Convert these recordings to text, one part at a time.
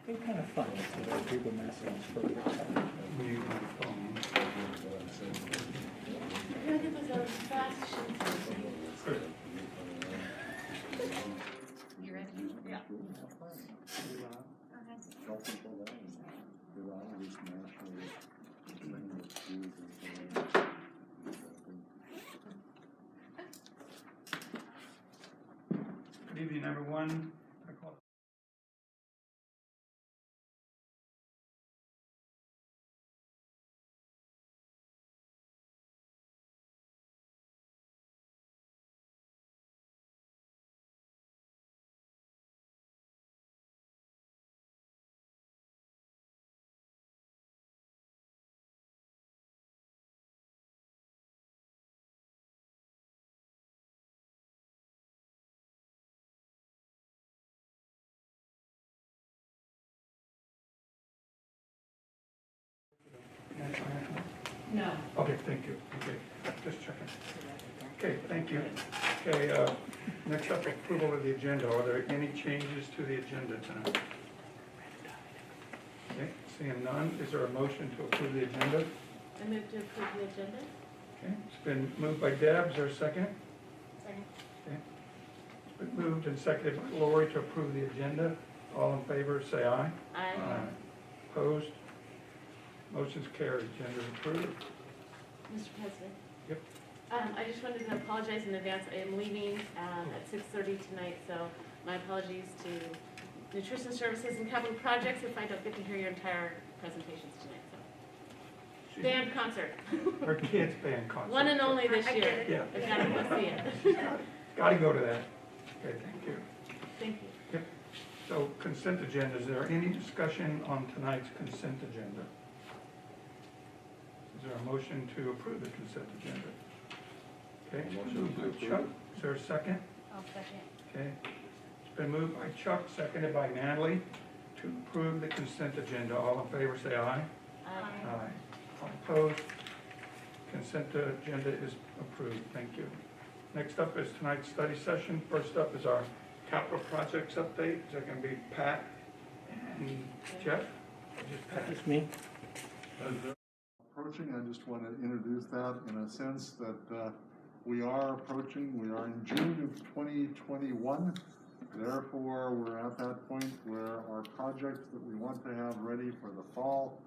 It's kind of fun to see other people message for the time. Mute my phone. I think it was a fast sheet. Good. You ready? Yeah. Good evening, everyone. No. Okay, thank you. Okay, just checking. Okay, thank you. Okay, next up, approval of the agenda. Are there any changes to the agenda tonight? Okay, seeing none, is there a motion to approve the agenda? I move to approve the agenda. Okay, it's been moved by Deb. Is there a second? Second. Okay. It's been moved and seconded by Lori to approve the agenda. All in favor, say aye. Aye. Opposed? Motion's carried. Agenda is approved. Mr. President. Yep. I just wanted to apologize in advance. I am leaving at 6:30 tonight, so my apologies to Nutrition Services and Capital Projects if I don't get to hear your entire presentations tonight. So, band concert. Her kids' band concert. One and only this year. Yeah. I gotta go see it. Got to go to that. Okay, thank you. Thank you. Yep. So consent agenda, is there any discussion on tonight's consent agenda? Is there a motion to approve the consent agenda? Okay, moved by Chuck. Is there a second? I'll second. Okay. It's been moved by Chuck, seconded by Natalie to approve the consent agenda. All in favor, say aye. Aye. All opposed? Consent agenda is approved. Thank you. Next up is tonight's study session. First up is our capital projects update. Is that going to be Pat and Jeff? Or just Pat? That's me. Approaching, I just want to introduce that in a sense that we are approaching, we are in June of 2021. Therefore, we're at that point where our projects that we want to have ready for the fall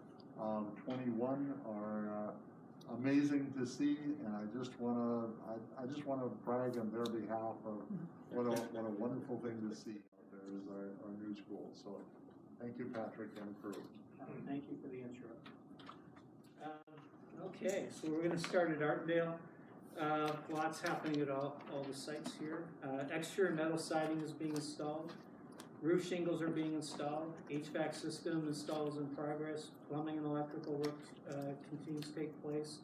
21 are amazing to see, and I just want to brag on their behalf of what a wonderful thing to see out there is our new school. So thank you, Patrick and crew. Thank you for the intro. Okay, so we're going to start at Artendale. Lots happening at all the sites here. Exterior metal siding is being installed. Roof shingles are being installed. HVAC system install is in progress. Plumbing and electrical work continues to take place.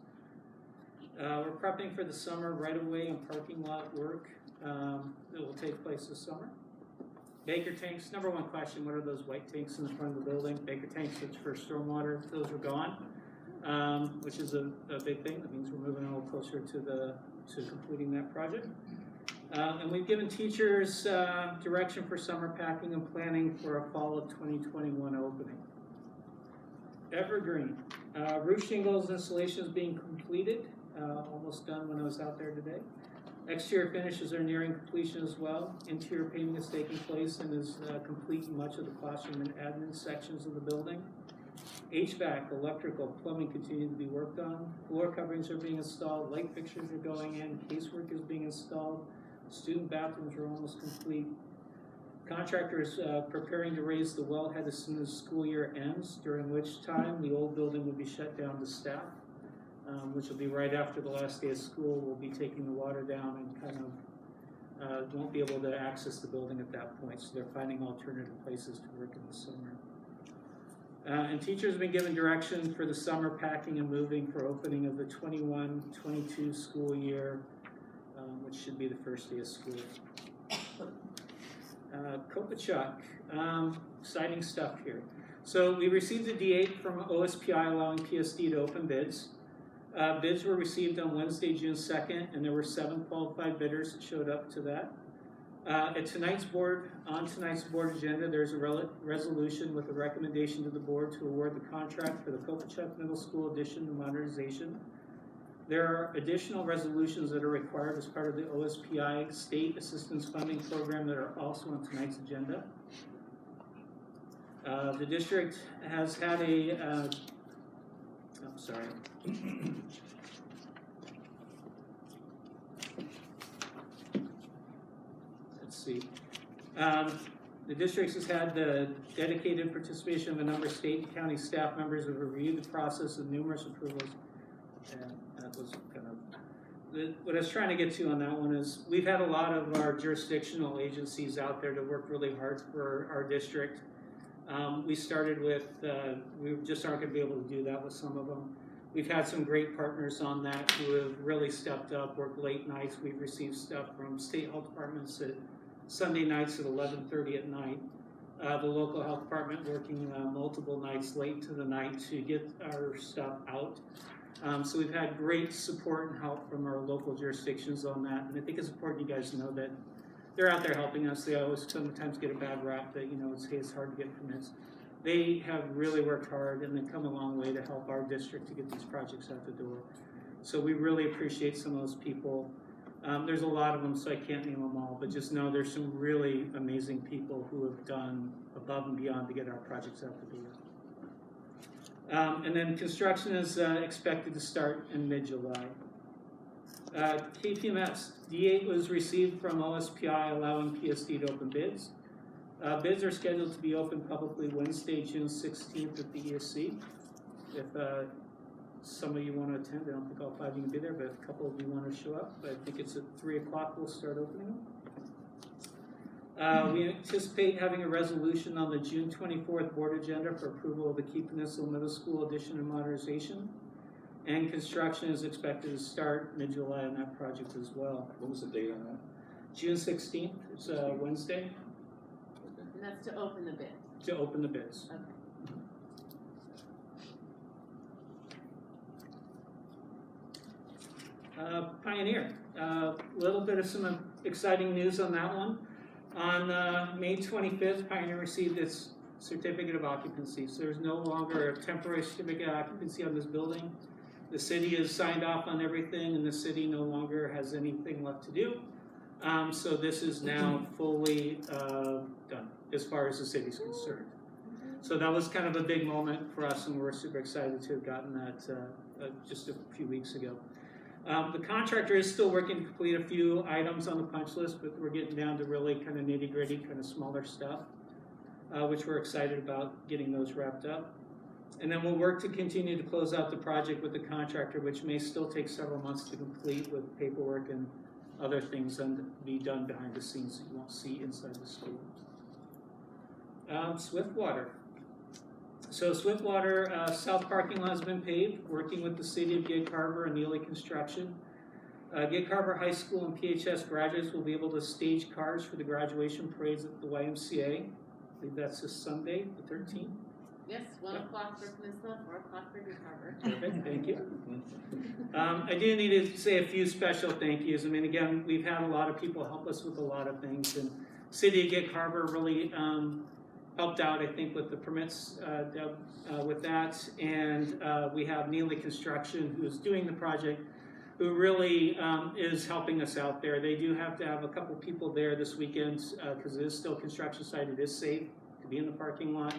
We're prepping for the summer right-of-way and parking lot work that will take place this summer. Baker tanks, number one question, what are those white tanks in the front of the building? Baker tanks, which for stormwater, those are gone, which is a big thing. That means we're moving a little closer to completing that project. And we've given teachers direction for summer packing and planning for a fall of 2021 opening. Evergreen, roof shingles installation is being completed, almost done when I was out there today. Exterior finishes are nearing completion as well. Interior painting is taking place and is complete in much of the classroom and admin sections of the building. HVAC, electrical, plumbing continue to be worked on. Floor coverings are being installed. Light fixtures are going in. Casework is being installed. Student bathrooms are almost complete. Contractor is preparing to raise the wellhead as soon as school year ends, during which time the old building will be shut down to staff, which will be right after the last day of school. We'll be taking the water down and kind of won't be able to access the building at that point, so they're finding alternative places to work in the summer. And teachers have been given direction for the summer packing and moving for opening of the 21-22 school year, which should be the first day of school. Kopachuk, exciting stuff here. So we received a D8 from OSPI allowing PSD to open bids. Bids were received on Wednesday, June 2nd, and there were 7 qualified bidders that showed up to that. On tonight's board agenda, there's a resolution with a recommendation to the board to award the contract for the Kopachuck Middle School addition and modernization. There are additional resolutions that are required as part of the OSPI State Assistance Funding Program that are also on tonight's agenda. The district has had a, let's see. The district has had the dedicated participation of a number of state and county staff members who have reviewed the process of numerous approvals. And that was kind of, what I was trying to get to on that one is we've had a lot of our jurisdictional agencies out there to work really hard for our district. We started with, we just aren't going to be able to do that with some of them. We've had some great partners on that who have really stepped up, worked late nights. We've received stuff from state health departments at Sunday nights at 11:30 at night. The local health department working multiple nights late to the night to get our stuff out. So we've had great support and help from our local jurisdictions on that. And I think it's important you guys know that they're out there helping us. They always sometimes get a bad rap that, you know, it's hard to get permits. They have really worked hard and they've come a long way to help our district to get these projects out the door. So we really appreciate some of those people. There's a lot of them, so I can't name them all, but just know there's some really amazing people who have done above and beyond to get our projects out the door. And then construction is expected to start in mid-July. KPMS, D8 was received from OSPI allowing PSD to open bids. Bids are scheduled to be open publicly Wednesday, June 16th at the ESC. If some of you want to attend, I don't think all 5 of you can be there, but a couple of you want to show up. But I think it's at 3 o'clock we'll start opening them. We anticipate having a resolution on the June 24th board agenda for approval of the Peninsula Middle School addition and modernization. And construction is expected to start mid-July on that project as well. What was the date on that? June 16th, it's Wednesday, And that's to open the bid. to open the bids. Okay. Pioneer, a little bit of some exciting news on that one. On May 25th, Pioneer received its certificate of occupancy. So there's no longer a temporary certificate of occupancy on this building. The city has signed off on everything and the city no longer has anything left to do. So this is now fully done as far as the city's concerned. So that was kind of a big moment for us and we're super excited to have gotten that just a few weeks ago. The contractor is still working to complete a few items on the punch list, but we're getting down to really kind of nitty-gritty, kind of smaller stuff, which we're excited about getting those wrapped up. And then we'll work to continue to close out the project with the contractor, which may still take several months to complete with paperwork and other things and be done behind the scenes that you won't see inside the school. Swiftwater. So Swiftwater south parking lot has been paved, working with the city of Gig Harbor and Neely Construction. Gig Harbor High School and PHS graduates will be able to stage cars for the graduation parades at the YMCA. I believe that's this Sunday, the 13th. Yes, 1 o'clock for Peninsula, 4 o'clock for Gig Harbor. Perfect, thank you. I do need to say a few special thank yous. I mean, again, we've had a lot of people help us with a lot of things, and City of Gig Harbor really helped out, I think, with the permits with that. And we have Neely Construction, who is doing the project, who really is helping us out there. They do have to have a couple people there this weekend because it is still construction site. It is safe to be in the parking lot.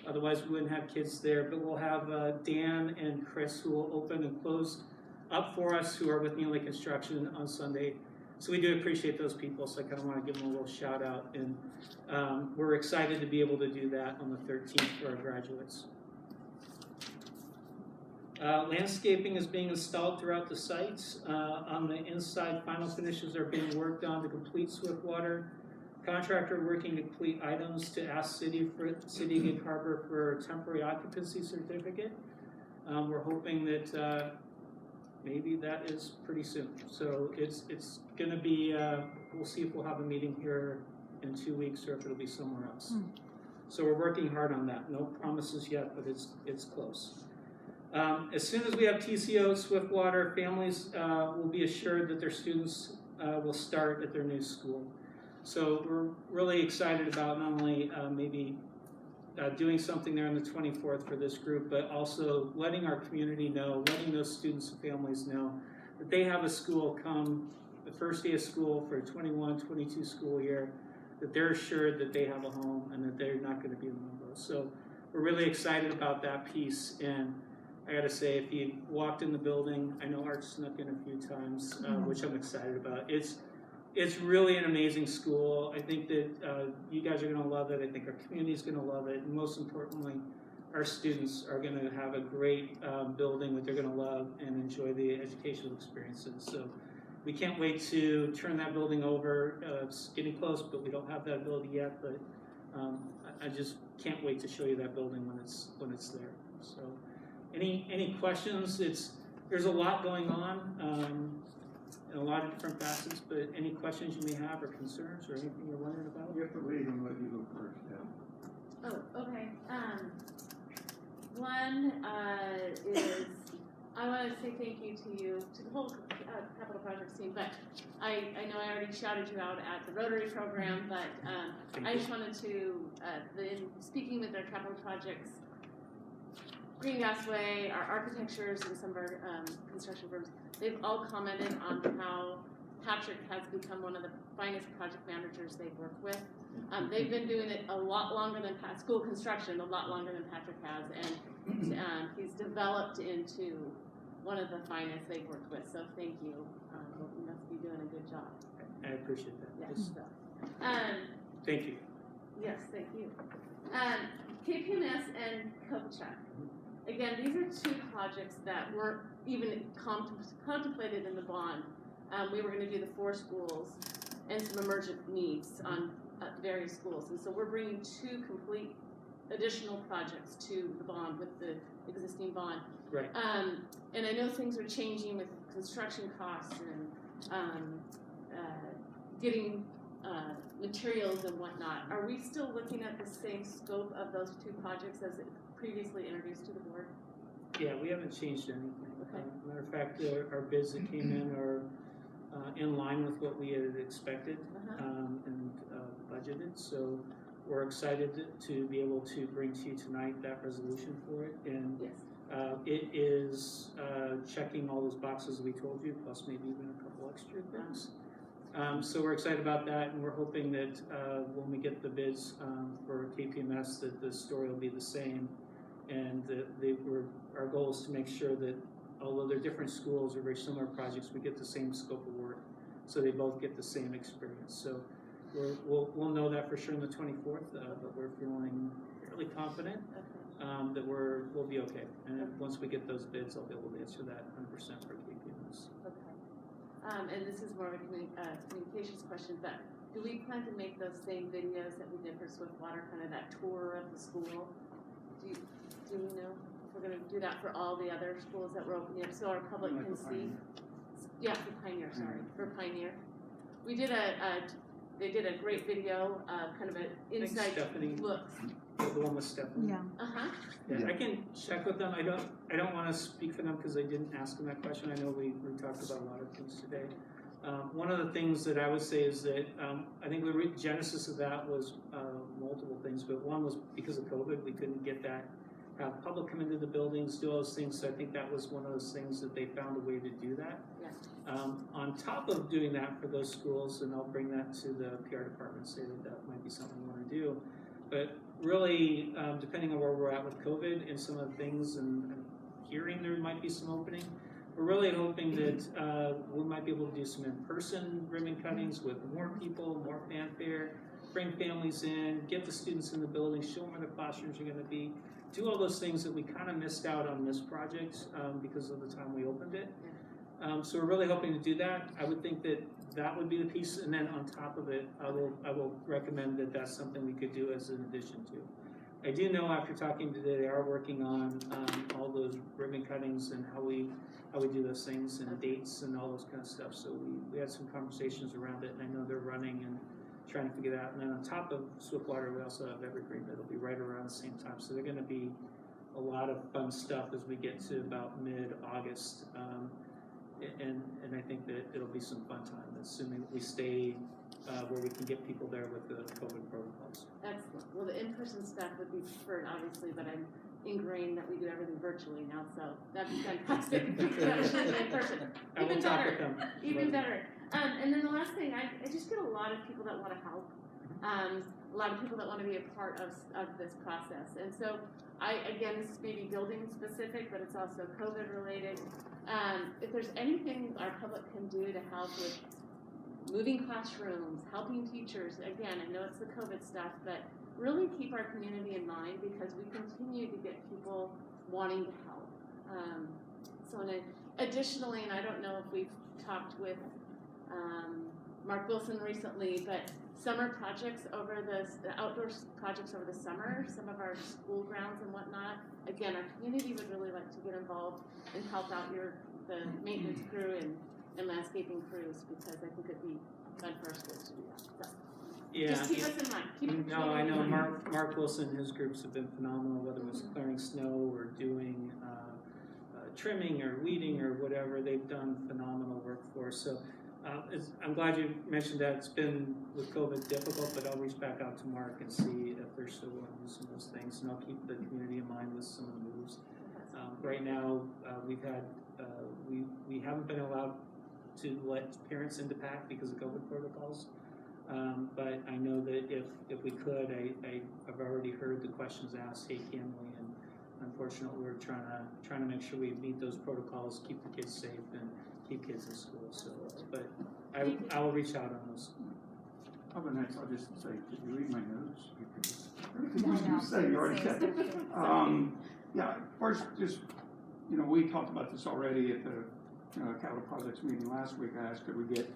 Otherwise, we wouldn't have kids there. But we'll have Dan and Chris who will open and close up for us, who are with Neely Construction on Sunday. So we do appreciate those people, so I kind of want to give them a little shout out. And we're excited to be able to do that on the 13th for our graduates. Landscaping is being installed throughout the sites. On the inside, final finishes are being worked on to complete Swiftwater. Contractor working to complete items to ask City Gig Harbor for a temporary occupancy certificate. We're hoping that maybe that is pretty soon. So it's going to be, we'll see if we'll have a meeting here in 2 weeks or if it'll be somewhere else. So we're working hard on that. No promises yet, but it's close. As soon as we have TCO at Swiftwater, families will be assured that their students will start at their new school. So we're really excited about not only maybe doing something there on the 24th for this group, but also letting our community know, letting those students and families know that they have a school come the first day of school for 21-22 school year, that they're assured that they have a home and that they're not going to be in limbo. So we're really excited about that piece. And I got to say, if you walked in the building, I know Art snuck in a few times, which I'm excited about. It's really an amazing school. I think that you guys are going to love it. I think our community is going to love it. And most importantly, our students are going to have a great building that they're going to love and enjoy the educational experiences. So we can't wait to turn that building over. It's getting close, but we don't have that ability yet. But I just can't wait to show you that building when it's there. So any questions? There's a lot going on. In a lot of different facets, but any questions you may have or concerns or anything you're wondering about? You have to wait and let you go first, yeah. Oh, okay. One is I want to say thank you to the whole capital projects team, but I know I already shouted you out at the Rotary program, but I just wanted to, in speaking with our capital projects, Green Gasway, our architectures, and some of our construction firms, they've all commented on how Patrick has become one of the finest project managers they've worked with. They've been doing it a lot longer than school construction, a lot longer than Patrick has, and he's developed into one of the finest they've worked with. So thank you. You must be doing a good job. I appreciate that. Yes. Thank you. Yes, thank you. KPMS and Kovachuck. Again, these are two projects that weren't even contemplated in the bond. We were going to do the 4 schools and some emergent needs on various schools. And so we're bringing 2 complete additional projects to the bond with the existing bond. Right. And I know things are changing with construction costs and getting materials and whatnot. Are we still looking at the same scope of those 2 projects as it previously introduced to the board? Yeah, we haven't changed anything. Okay. Matter of fact, our bids that came in are in line with what we had expected and budgeted. So we're excited to be able to bring to you tonight that resolution for it. And Yes. it is checking all those boxes we told you, plus maybe even a couple extra things. So we're excited about that, and we're hoping that when we get the bids for KPMS, that the story will be the same. And our goal is to make sure that although they're different schools or very similar projects, we get the same scope of work, so they both get the same experience. So we'll know that for sure on the 24th, but we're feeling fairly confident that we'll be okay. And once we get those bids, I'll be able to answer that 100% for KPMS. Okay. And this is more of a communications question, but do we plan to make those same videos that we did for Swiftwater, kind of that tour of the school? Do we know if we're going to do that for all the other schools that we're opening up so our public can see? Yeah, for Pioneer, sorry, for Pioneer. We did they did a great video, kind of an inside look. The one with Stephanie. Yeah. Yeah, I can check with them. I don't want to speak for them because I didn't ask them that question. I know we talked about a lot of things today. One of the things that I would say is that I think the genesis of that was multiple things, but one was because of COVID, we couldn't get that, have public come into the buildings, do all those things, so I think that was one of those things that they found a way to do that. Yeah. On top of doing that for those schools, and I'll bring that to the PR department, say that might be something we want to do, but really, depending on where we're at with COVID and some of the things, and hearing there might be some opening, we're really hoping that we might be able to do some in-person ribbon cuttings with more people, more fanfare, bring families in, get the students in the building, show them where the classrooms are going to be, do all those things that we kind of missed out on this project because of the time we opened it. So we're really hoping to do that. I would think that that would be the piece, and then on top of it, I will recommend that that's something we could do as an addition to. I do know after talking today, they are working on all those ribbon cuttings and how we do those things and dates and all those kind of stuff. So we had some conversations around it, and I know they're running and trying to figure that out. And then on top of Swiftwater, we also have Evergreen that'll be right around the same time. So they're going to be a lot of fun stuff as we get to about mid-August. And I think that it'll be some fun time, assuming we stay where we can get people there with the COVID protocols. Excellent. Well, the in-person stuff would be preferred, obviously, but I'm ingrained that we do everything virtually now, so that's fantastic. That should be in person. I will Even talk with better. them. Even better. And then the last thing, I just get a lot of people that want to help. A lot of people that want to be a part of this process. And so again, this is maybe building specific, but it's also COVID related. If there's anything our public can do to help with moving classrooms, helping teachers, again, I know it's the COVID stuff, but really keep our community in mind because we continue to get people wanting to help. Additionally, and I don't know if we've talked with Mark Wilson recently, but summer projects over the outdoor projects over the summer, some of our school grounds and whatnot. Again, our community would really like to get involved and help out the maintenance crew and landscaping crews because I think it'd be fun for our schools to do that. So Yeah. just keep us in mind. Keep No, I know in mind. Mark Wilson and his groups have been phenomenal, whether it was clearing snow or doing trimming or weeding or whatever. They've done phenomenal work for us. So I'm glad you mentioned that. It's been with COVID difficult, but I'll reach back out to Mark and see if they're still willing to do some of those things, and I'll keep the community in mind with some of the moves. Right now, we've had we haven't been allowed to let parents into PAC because of COVID protocols. But I know that if we could, I've already heard the questions asked, hey, can we? And unfortunately, we're trying to make sure we meet those protocols, keep the kids safe, and keep kids in school. So, but I will reach out on those. Other than that, I'll just say, did you read my notes? Because everything you say, you already said. Yeah, first, just, we talked about this already at the capital projects meeting last week. I asked, could we get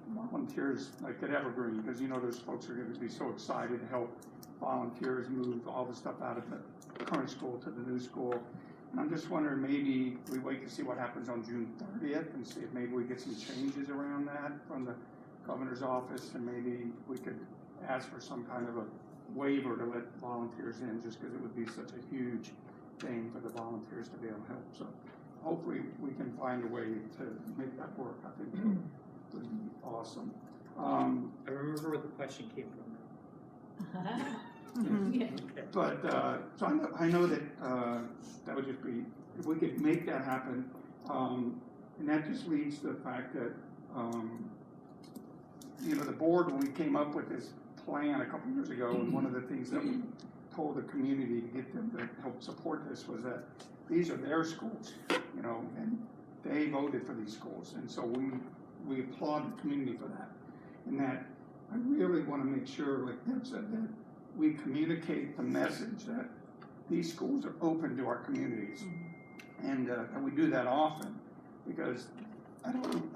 volunteers like at Evergreen? Because, those folks are going to be so excited to help volunteers move all the stuff out of the current school to the new school. And I'm just wondering, maybe we wait to see what happens on June 30th and see if maybe we get some changes around that from the governor's office, and maybe we could ask for some kind of a waiver to let volunteers in, just because it would be such a huge thing for the volunteers to be able to help. So hopefully we can find a way to make that work. I think it would be awesome. I remember where the question came from. Yeah. But so I know that that would just be, if we could make that happen, and that just leads to the fact that the board, when we came up with this plan a couple years ago, and one of the things that we told the community to get them to help support this was that these are their schools, and they voted for these schools, and so we applaud the community for that, and that I really want to make sure, like Deb said, that we communicate the message that these schools are open to our communities, and we do that often, because I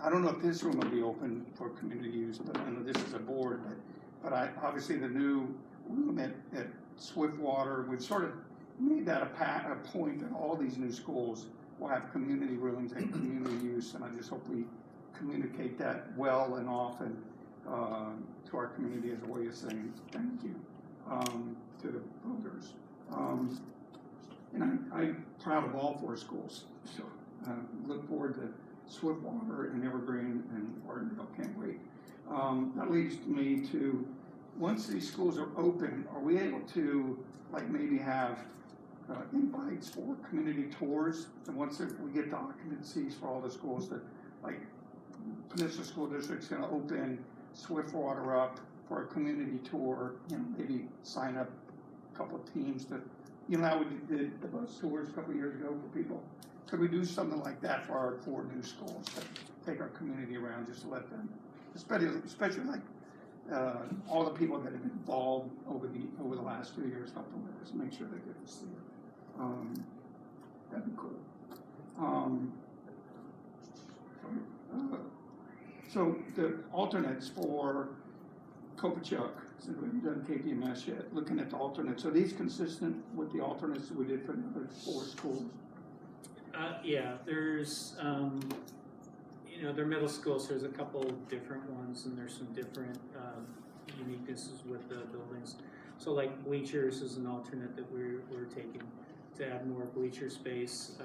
don't know if this room will be open for community use, but I know this is a board, but obviously the new room at Swiftwater, we've sort of made that a point that all these new schools will have community rooms and community use, and I just hope we communicate that well and often to our community as a way of saying thank you to the voters. And I'm proud of all four schools, so look forward to Swiftwater and Evergreen and Martindale, can't wait. That leads me to, once these schools are open, are we able to maybe have invites for community tours? And once we get the occupancies for all the schools, that Peninsula School District's going to open Swiftwater up for a community tour, maybe sign up a couple of teams that, how we did the bus tours a couple of years ago for people. Could we do something like that for our four new schools, to take our community around, just to let them, especially all the people that have been involved over the last 2 years, help them with this, make sure they get to see it. That'd be cool. So the alternates for Kopachuk, since we haven't done KPMS yet, looking at the alternates, are these consistent with the alternates that we did for the other four schools? Yeah, there's, they're middle schools, so there's a couple different ones, and there's some different uniquenesses with the buildings. So like bleachers is an alternate that we're taking to add more bleacher space.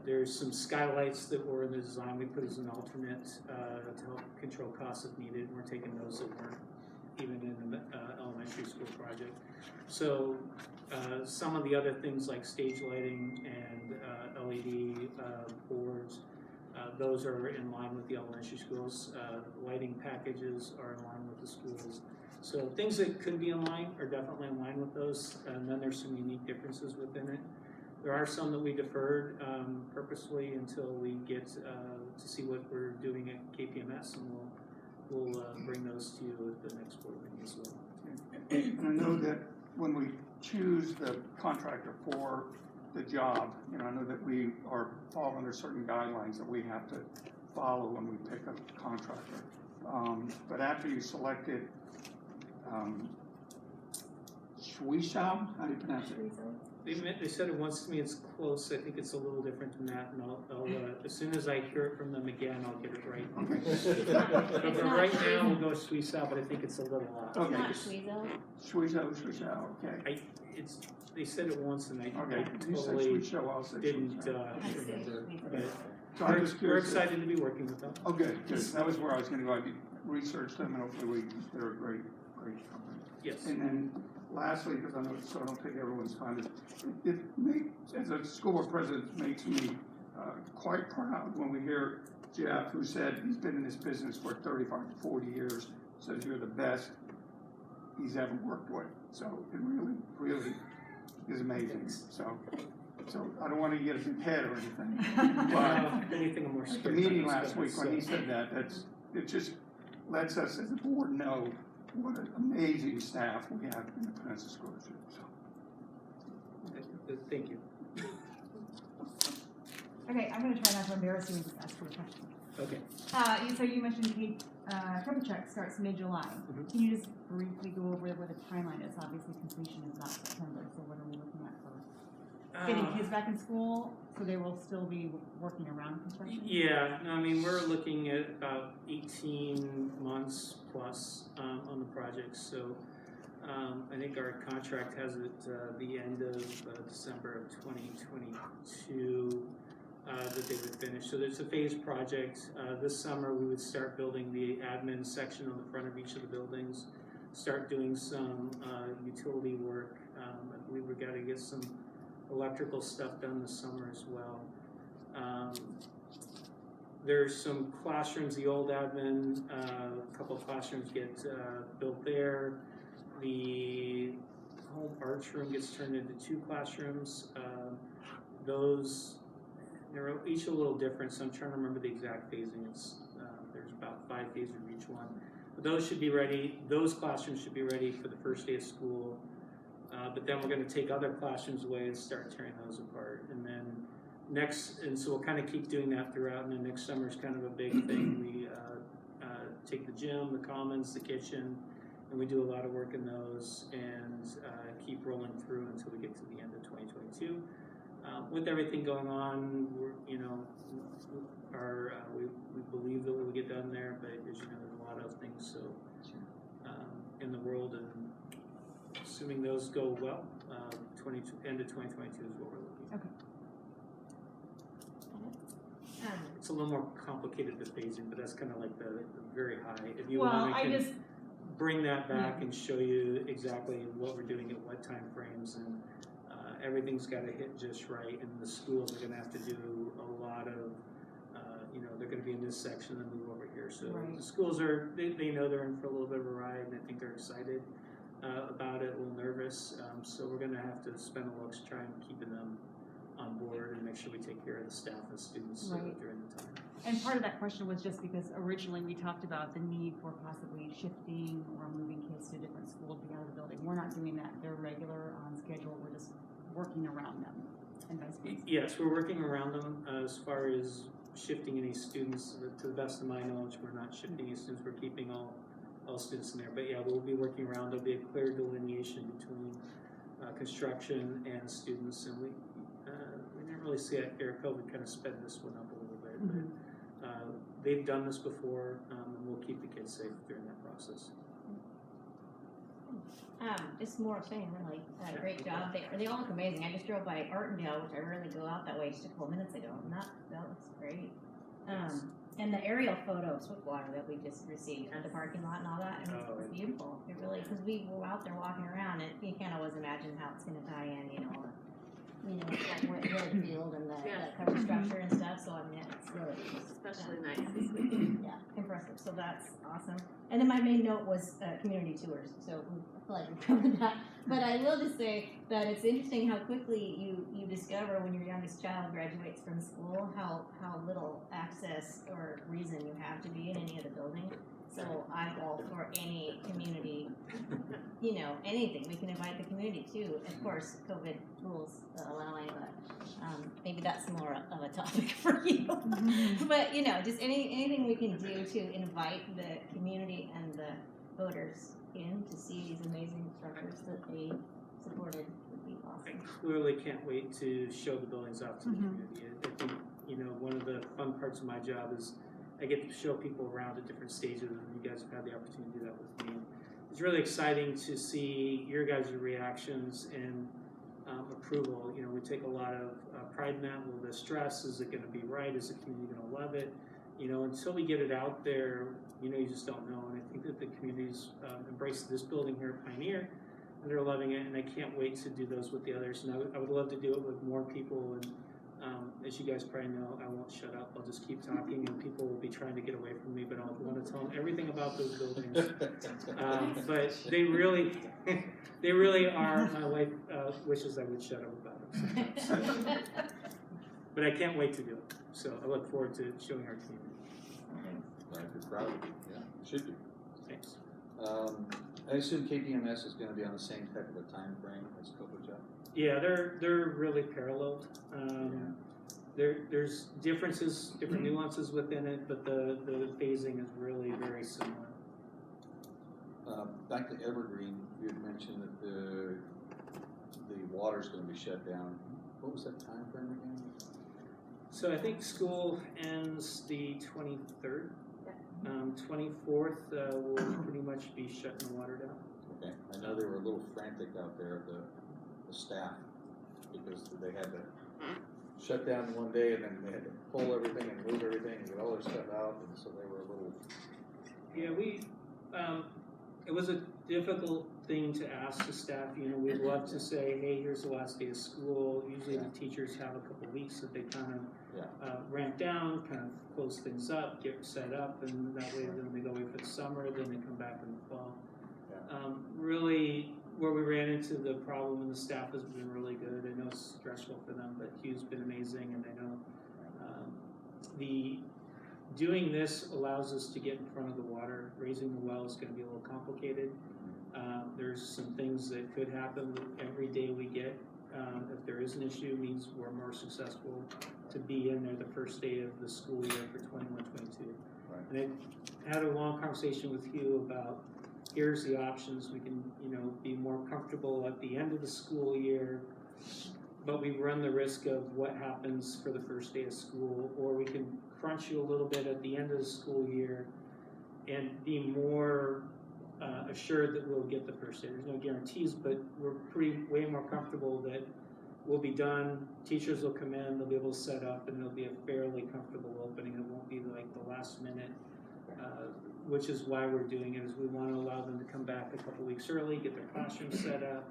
There's some skylights that were in the design we put as an alternate to help control costs if needed. We're taking those that weren't even in the elementary school project. So some of the other things like stage lighting and LED boards, those are in line with the elementary schools. Lighting packages are in line with the schools. So things that could be in line are definitely in line with those, and then there's some unique differences within it. There are some that we deferred purposely until we get to see what we're doing at KPMS, and we'll bring those to you at the next board meeting as well. And I know that when we choose the contractor for the job, I know that we fall under certain guidelines that we have to follow when we pick a contractor. But after you selected Schwiesau, how do you pronounce it? They said it once to me. It's close. I think it's a little different than that, and I'll as soon as I hear it from them again, I'll get it right. Okay. But right now we'll go Schwiesau, but I think it's a little off. Okay. Not Schweezel. Schwiesau, okay. They said it once, and I Okay, you said totally Schwiesau, I'll say didn't Schwiesau. remember. Schwiesau. But So I'm just we're curious. excited to be working with them. Oh, good. That was where I was gonna go. I researched them, and hopefully they're a great company. Yes. And then lastly, because I know, so I don't take everyone's time, as a school board president, it makes me quite proud when we hear Jeff, who said he's been in this business for 35 to 40 years, says you're the best he's ever worked with. So it really, really is amazing. So I don't want to get a big head or anything, but Anything more at the meeting last week when he said that, it just lets us as a board know what an amazing staff we have in the Peninsula School District. So. Thank you. Okay, I'm gonna try not to embarrass you and just ask you a question. Okay. So you mentioned Kate, check starts mid-July. Mhm. Can you just briefly go over what the timeline is? Obviously completion is not September, so what are we looking at for getting kids back in school? So they will still be working around construction? Yeah, no, I mean, we're looking at about 18 months plus on the project. So I think our contract has it the end of December of 2022 that they would finish. So it's a phased project. This summer we would start building the admin section on the front of each of the buildings, start doing some utility work. I believe we've got to get some electrical stuff done this summer as well. There's some classrooms, the old admin, a couple of classrooms get built there. The home arts room gets turned into 2 classrooms. They're each a little different, so I'm trying to remember the exact phasing. There's about 5 phases of each one. But those should be ready, those classrooms should be ready for the first day of school. But then we're going to take other classrooms away and start tearing those apart. And then so we'll kind of keep doing that throughout. And then next summer is kind of a big thing. We take the gym, the commons, the kitchen, and we do a lot of work in those and keep rolling through until we get to the end of 2022. With everything going on, we believe that we'll get done there, but as you know, there's a lot of things in the world, and assuming those go well, end of 2022 is what we're looking at. Okay. It's a little more complicated with phasing, but that's kind of like the very high. If you Well, want, I I can just, bring that back and show you exactly what we're doing at what time frames, and everything's got to hit just right. And the schools are going to have to do a lot of, they're going to be in this section and move over here. So Right. the schools they know they're in for a little bit of a ride, and I think they're excited about it, a little nervous. So we're going to have to spend a lot of time keeping them on board and make sure we take care of the staff and students Right. during the time. and part of that question was just because originally we talked about the need for possibly shifting or moving kids to a different school to be out of the building. We're not doing that. They're regular on schedule. We're just working around them and vice versa. Yes, we're working around them as far as shifting any students. To the best of my knowledge, we're not shifting any students. We're keeping all students in there. But yeah, we'll be working around. There'll be a clear delineation between construction and students. And we didn't really see it here. COVID kind of sped this one up a little bit. Mhm. But they've done this before, and we'll keep the kids safe during that process. Just more of saying, really, great job. They all look amazing. I just drove by Artendale, which I rarely go out that way, just a couple minutes ago, and that looks great. And the aerial photo of Swiftwater that we just received of the parking lot and all that, I mean, it's beautiful. It really, because we were out there walking around, and you can't always imagine how it's going to tie in, that wood field and the cover structure and stuff. So I mean, it's really Especially nice this week. yeah, impressive. So that's awesome. And then my main note was community tours. So I feel like we've covered that. But I will just say that it's interesting how quickly you discover when your youngest child graduates from school how little access or reason you have to be in any of the buildings. So I'm all for any community, anything. We can invite the community too. Of course, COVID rules allowing, but maybe that's more of a topic for you. But just anything we can do to invite the community and the voters in to see these amazing structures that they supported would be awesome. I clearly can't wait to show the buildings off to the community. I think, one of the fun parts of my job is I get to show people around at different stages, and you guys have had the opportunity to do that with me. It's really exciting to see your guys' reactions and approval. We take a lot of pride in that. Will this stress? Is it going to be right? Is the community going to love it? Until we get it out there, you just don't know. And I think that the community's embraced this building here at Pioneer, and they're loving it, and I can't wait to do those with the others. And I would love to do it with more people. And as you guys probably know, I won't shut up. I'll just keep talking, and people will be trying to get away from me, but I'll want to tell them everything about those buildings. But they really are. My wife wishes I would shut up about them. But I can't wait to do it. So I look forward to showing our community. Glad you're proud of it. Yeah, it should be. Thanks. I assume KPMS is going to be on the same type of a time frame as Cocoa. Yeah, they're really paralleled. There's differences, different nuances within it, but the phasing is really very similar. Back to Evergreen, you had mentioned that the water's going to be shut down. What was that time frame again? So I think school ends the 23rd. 24th will pretty much be shutting the water down. Okay, I know they were a little frantic out there, the staff, because they had to shut down one day and then they had to pull everything and move everything and get all their stuff out, and so they were a little. Yeah, it was a difficult thing to ask the staff. We'd love to say, hey, here's the last day of school. Usually the teachers have a couple of weeks that they kind of ramp down, kind of close things up, get set up, and that way then they go away for the summer, then they come back in the fall. Really, where we ran into the problem, and the staff has been really good. I know it's stressful for them, but Hugh's been amazing, and I know doing this allows us to get in front of the water. Raising the well is going to be a little complicated. There's some things that could happen every day we get. If there is an issue, means we're more successful to be in there the first day of the school year for 21-22. Right. And I had a long conversation with Hugh about here's the options. We can, be more comfortable at the end of the school year, but we run the risk of what happens for the first day of school, or we can crunch you a little bit at the end of the school year and be more assured that we'll get the first day. There's no guarantees, but we're way more comfortable that we'll be done. Teachers will come in, they'll be able to set up, and it'll be a fairly comfortable opening. It won't be like the last minute, which is why we're doing it, is we want to allow them to come back a couple weeks early, get their classrooms set up,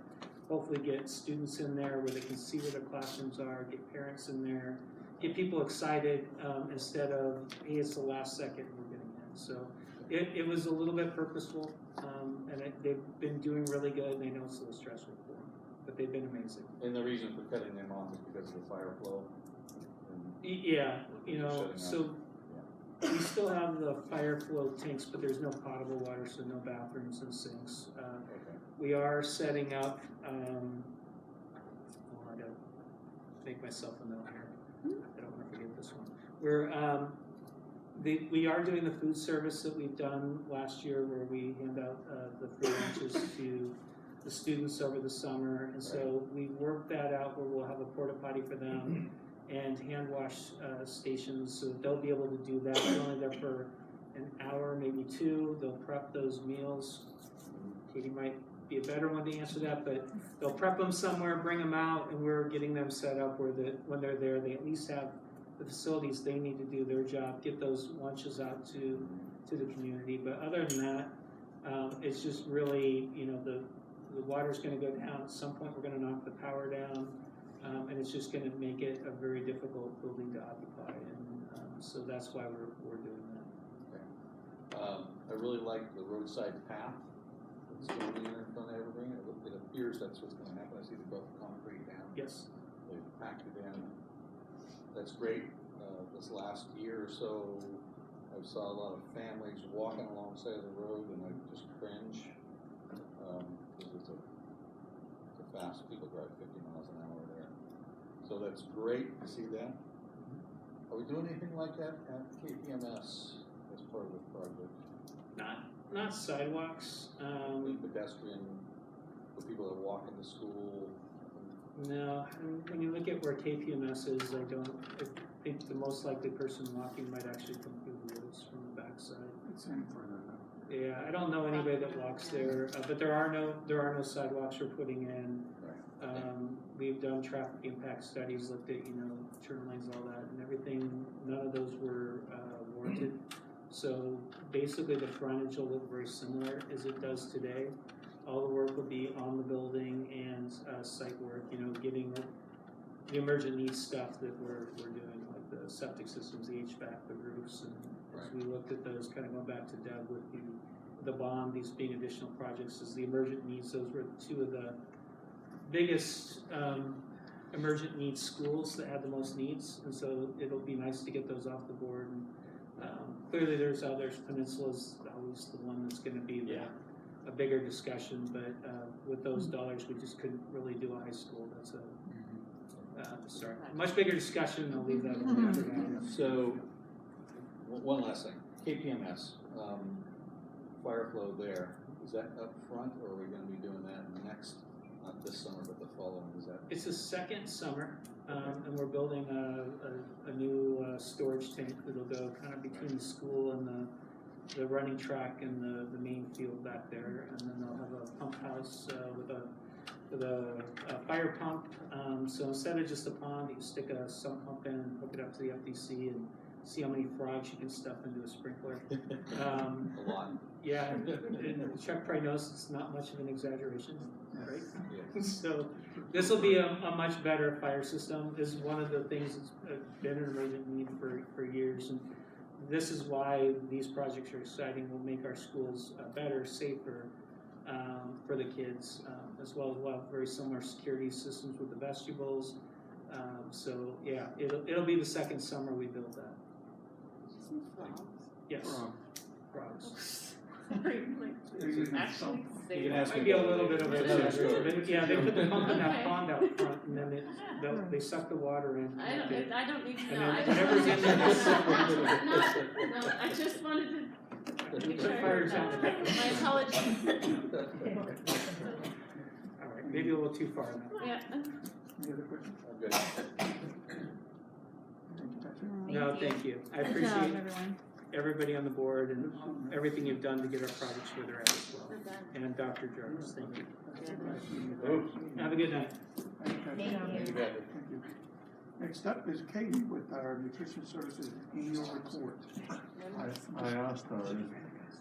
hopefully get students in there where they can see where their classrooms are, get parents in there, get people excited instead of, hey, it's the last second we're getting in. So it was a little bit purposeful, and they've been doing really good, and I know it's a little stressful for them, but they've been amazing. And the reason for cutting them off is because of the fire flow? Yeah, so we still have the fire flow tanks, but there's no potable water, so no bathrooms and sinks. We are setting up, I gotta make myself a note here. I don't want to forget this one. We are doing the food service that we've done last year, where we hand out the free lunches to the students over the summer, and so we've worked that out where we'll have a porta potty for them and hand wash stations, so they'll be able to do that. They're only there for an hour, maybe two. They'll prep those meals. Katie might be a better one to answer that, but they'll prep them somewhere, bring them out, and we're getting them set up where when they're there, they at least have the facilities they need to do their job, get those lunches out to the community. But other than that, it's just really, the water's gonna go down. At some point, we're gonna knock the power down, and it's just gonna make it a very difficult building to occupy. And so that's why we're doing that. I really like the roadside path that's going in in front of everything. It appears that's what's gonna happen. I see they brought the concrete down. Yes. They packed it in. That's great. This last year or so, I saw a lot of families walking alongside of the road, and I just cringe. Because it's a fast, people drive 50 miles an hour there. So that's great to see that. Are we doing anything like that at KPMS as part of this project? Not sidewalks. Pedestrian, for people that walk into school. No, when you look at where KPMS is, I think the most likely person walking might actually come through the woods from the backside. It's in further. Yeah, I don't know anybody that walks there, but there are no sidewalks we're putting in. We've done traffic impact studies, looked at turn lanes, all that, and everything. None of those were warranted. So basically, the frontage will look very similar as it does today. All the work will be on the building and site work. Getting the emergent needs stuff that we're doing, like the septic systems, the HVAC, the roofs, and as we looked at those, kind of going back to Deb with the bond, these being additional projects, is the emergent needs. Those were two of the biggest emergent needs schools that had the most needs, and so it'll be nice to get those off the board. And clearly, there's Peninsula's always the one that's going to be a bigger discussion, but with those dollars, we just couldn't really do a high school. That's a much bigger discussion. I'll leave that alone for now. So, one last thing, KPMS, fire flow there, is that up front, or are we gonna be doing that next, not this summer, but the following, is that? It's the second summer, and we're building a new storage tank that'll go kind of between the school and the running track and the main field back there, and then they'll have a pump house with a fire pump. So instead of just a pond, you can stick a sump pump in and hook it up to the FDC and see how many frogs you can stuff into a sprinkler. A lot. Yeah, and Chuck probably knows it's not much of an exaggeration, right? Yeah. So this will be a much better fire system. This is one of the things that's been an emergent need for years, and this is why these projects are exciting. Will make our schools better, safer for the kids, as well as we'll have very similar security systems with the vestibules. So yeah, it'll be the second summer we build that. Yes, frogs. Actually, You can ask Might me be a about little it bit of later. a Another story. Yeah, they put the pump in that Okay. pond out front, and then they suck the water in. I don't need to And know. then I just whatever's wanted in there is to separate. no, I just wanted to make Put sure I fires heard out. that. My apologies. All right, maybe a little too far now. Yeah. Any other questions? I'm good. Thank you, Patrick. No, thank you. I Good job, appreciate everyone. everybody on the board and everything you've done to get our projects where they're at as well. We're done. And Dr. Jarvis, thank you. Oh. Have a good night. Thank you, Patrick. Thank you. You got it. Thank you. Next up is Katie with our Nutrition Services Annual Report. I asked our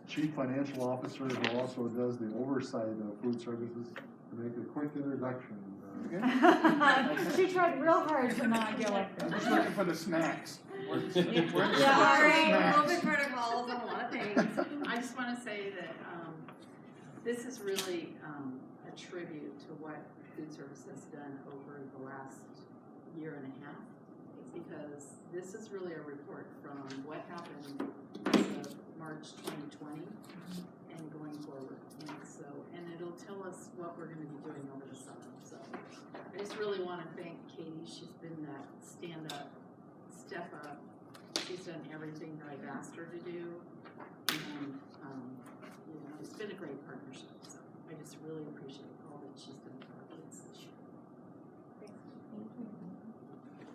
chief financial officer, who also does the oversight of food services, to make a quick introduction. She tried real hard to not go up I'm there. just looking for the snacks. Where's Yeah, the sorry, snacks? COVID protocols on a lot of things. I just want to say that this is really a tribute to what food service has done over the last year and a half. Because this is really a report from what happened as of March 2020 and going forward. And it'll tell us what we're going to be doing over the summer. So I just really want to thank Katie. She's been that stand up, step up. She's done everything that I've asked her to do, and it's been a great partnership. So I just really appreciate all that she's done for our kids this year.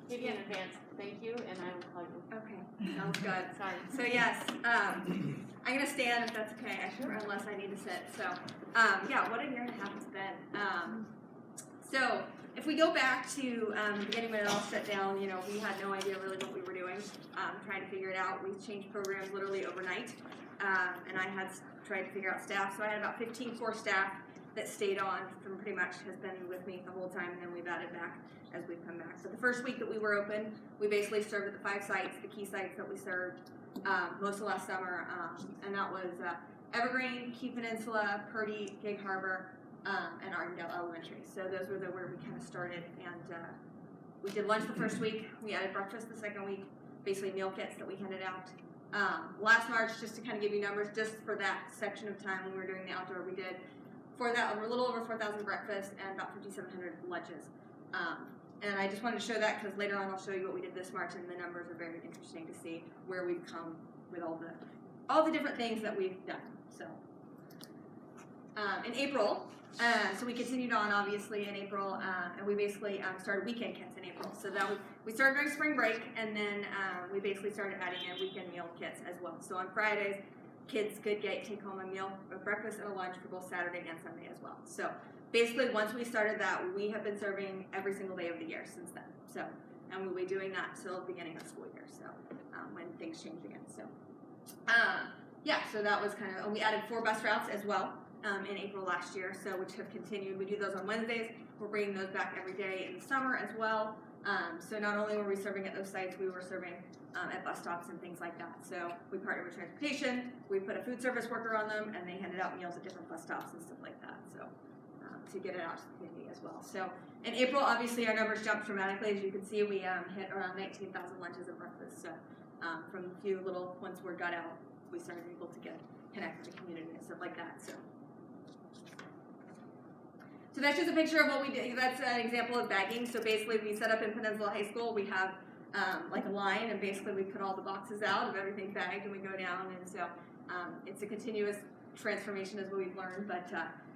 Maybe in advance, thank you, and I will call you. Okay, sounds good. Sorry. So yes, I'm gonna stand if that's okay, unless I need to sit. So, yeah, what a year and a half it's been. So, if we go back to the beginning when it all shut down, you know, we had no idea really what we were doing, trying to figure it out. We changed programs literally overnight, and I had tried to figure out staff. So I had about 15 core staff that stayed on from pretty much has been with me the whole time, and then we've added back as we've come back. So the first week that we were open, we basically served at the 5 sites, the key sites that we served most of last summer, and that was Evergreen, Key Peninsula, Purdy, Gig Harbor, and Ardendale Elementary. So those were where we kind of started, and we did lunch the first week. We added breakfast the second week, basically meal kits that we handed out. Last March, just to kind of give you numbers, just for that section of time when we were doing the outdoor, we did for that a little over 4,000 breakfasts and about 5,700 lunches. And I just wanted to show that because later on I'll show you what we did this March, and the numbers are very interesting to see where we've come with all the different things that we've done. So in April, so we continued on obviously in April, and we basically started weekend kits in April. So that we started during spring break, and then we basically started adding in weekend meal kits as well. So on Fridays, kids could take home a meal, a breakfast and a lunch for both Saturday and Sunday as well. So basically, once we started that, we have been serving every single day of the year since then. So, and we'll be doing that till the beginning of the school year. So, when things change again. So, yeah. So that was kind of. And we added 4 bus routes as well in April last year. So, which have continued. We do those on Wednesdays. We're bringing those back every day in the summer as well. So not only were we serving at those sites, we were serving at bus stops and things like that. So we partnered with transportation. We put a food service worker on them, and they handed out meals at different bus stops and stuff like that. So. To get it out to the community as well. So in April, obviously our numbers jumped dramatically. As you can see, we hit around 19,000 lunches and breakfasts. So from a few little, once word got out, we started able to connect with the community and stuff like that. So that's just a picture of what we did. That's an example of bagging. So basically we set up in Peninsula High School, we have like a line, and basically we put all the boxes out of everything bagged, and we go down. And so it's a continuous transformation as we've learned, but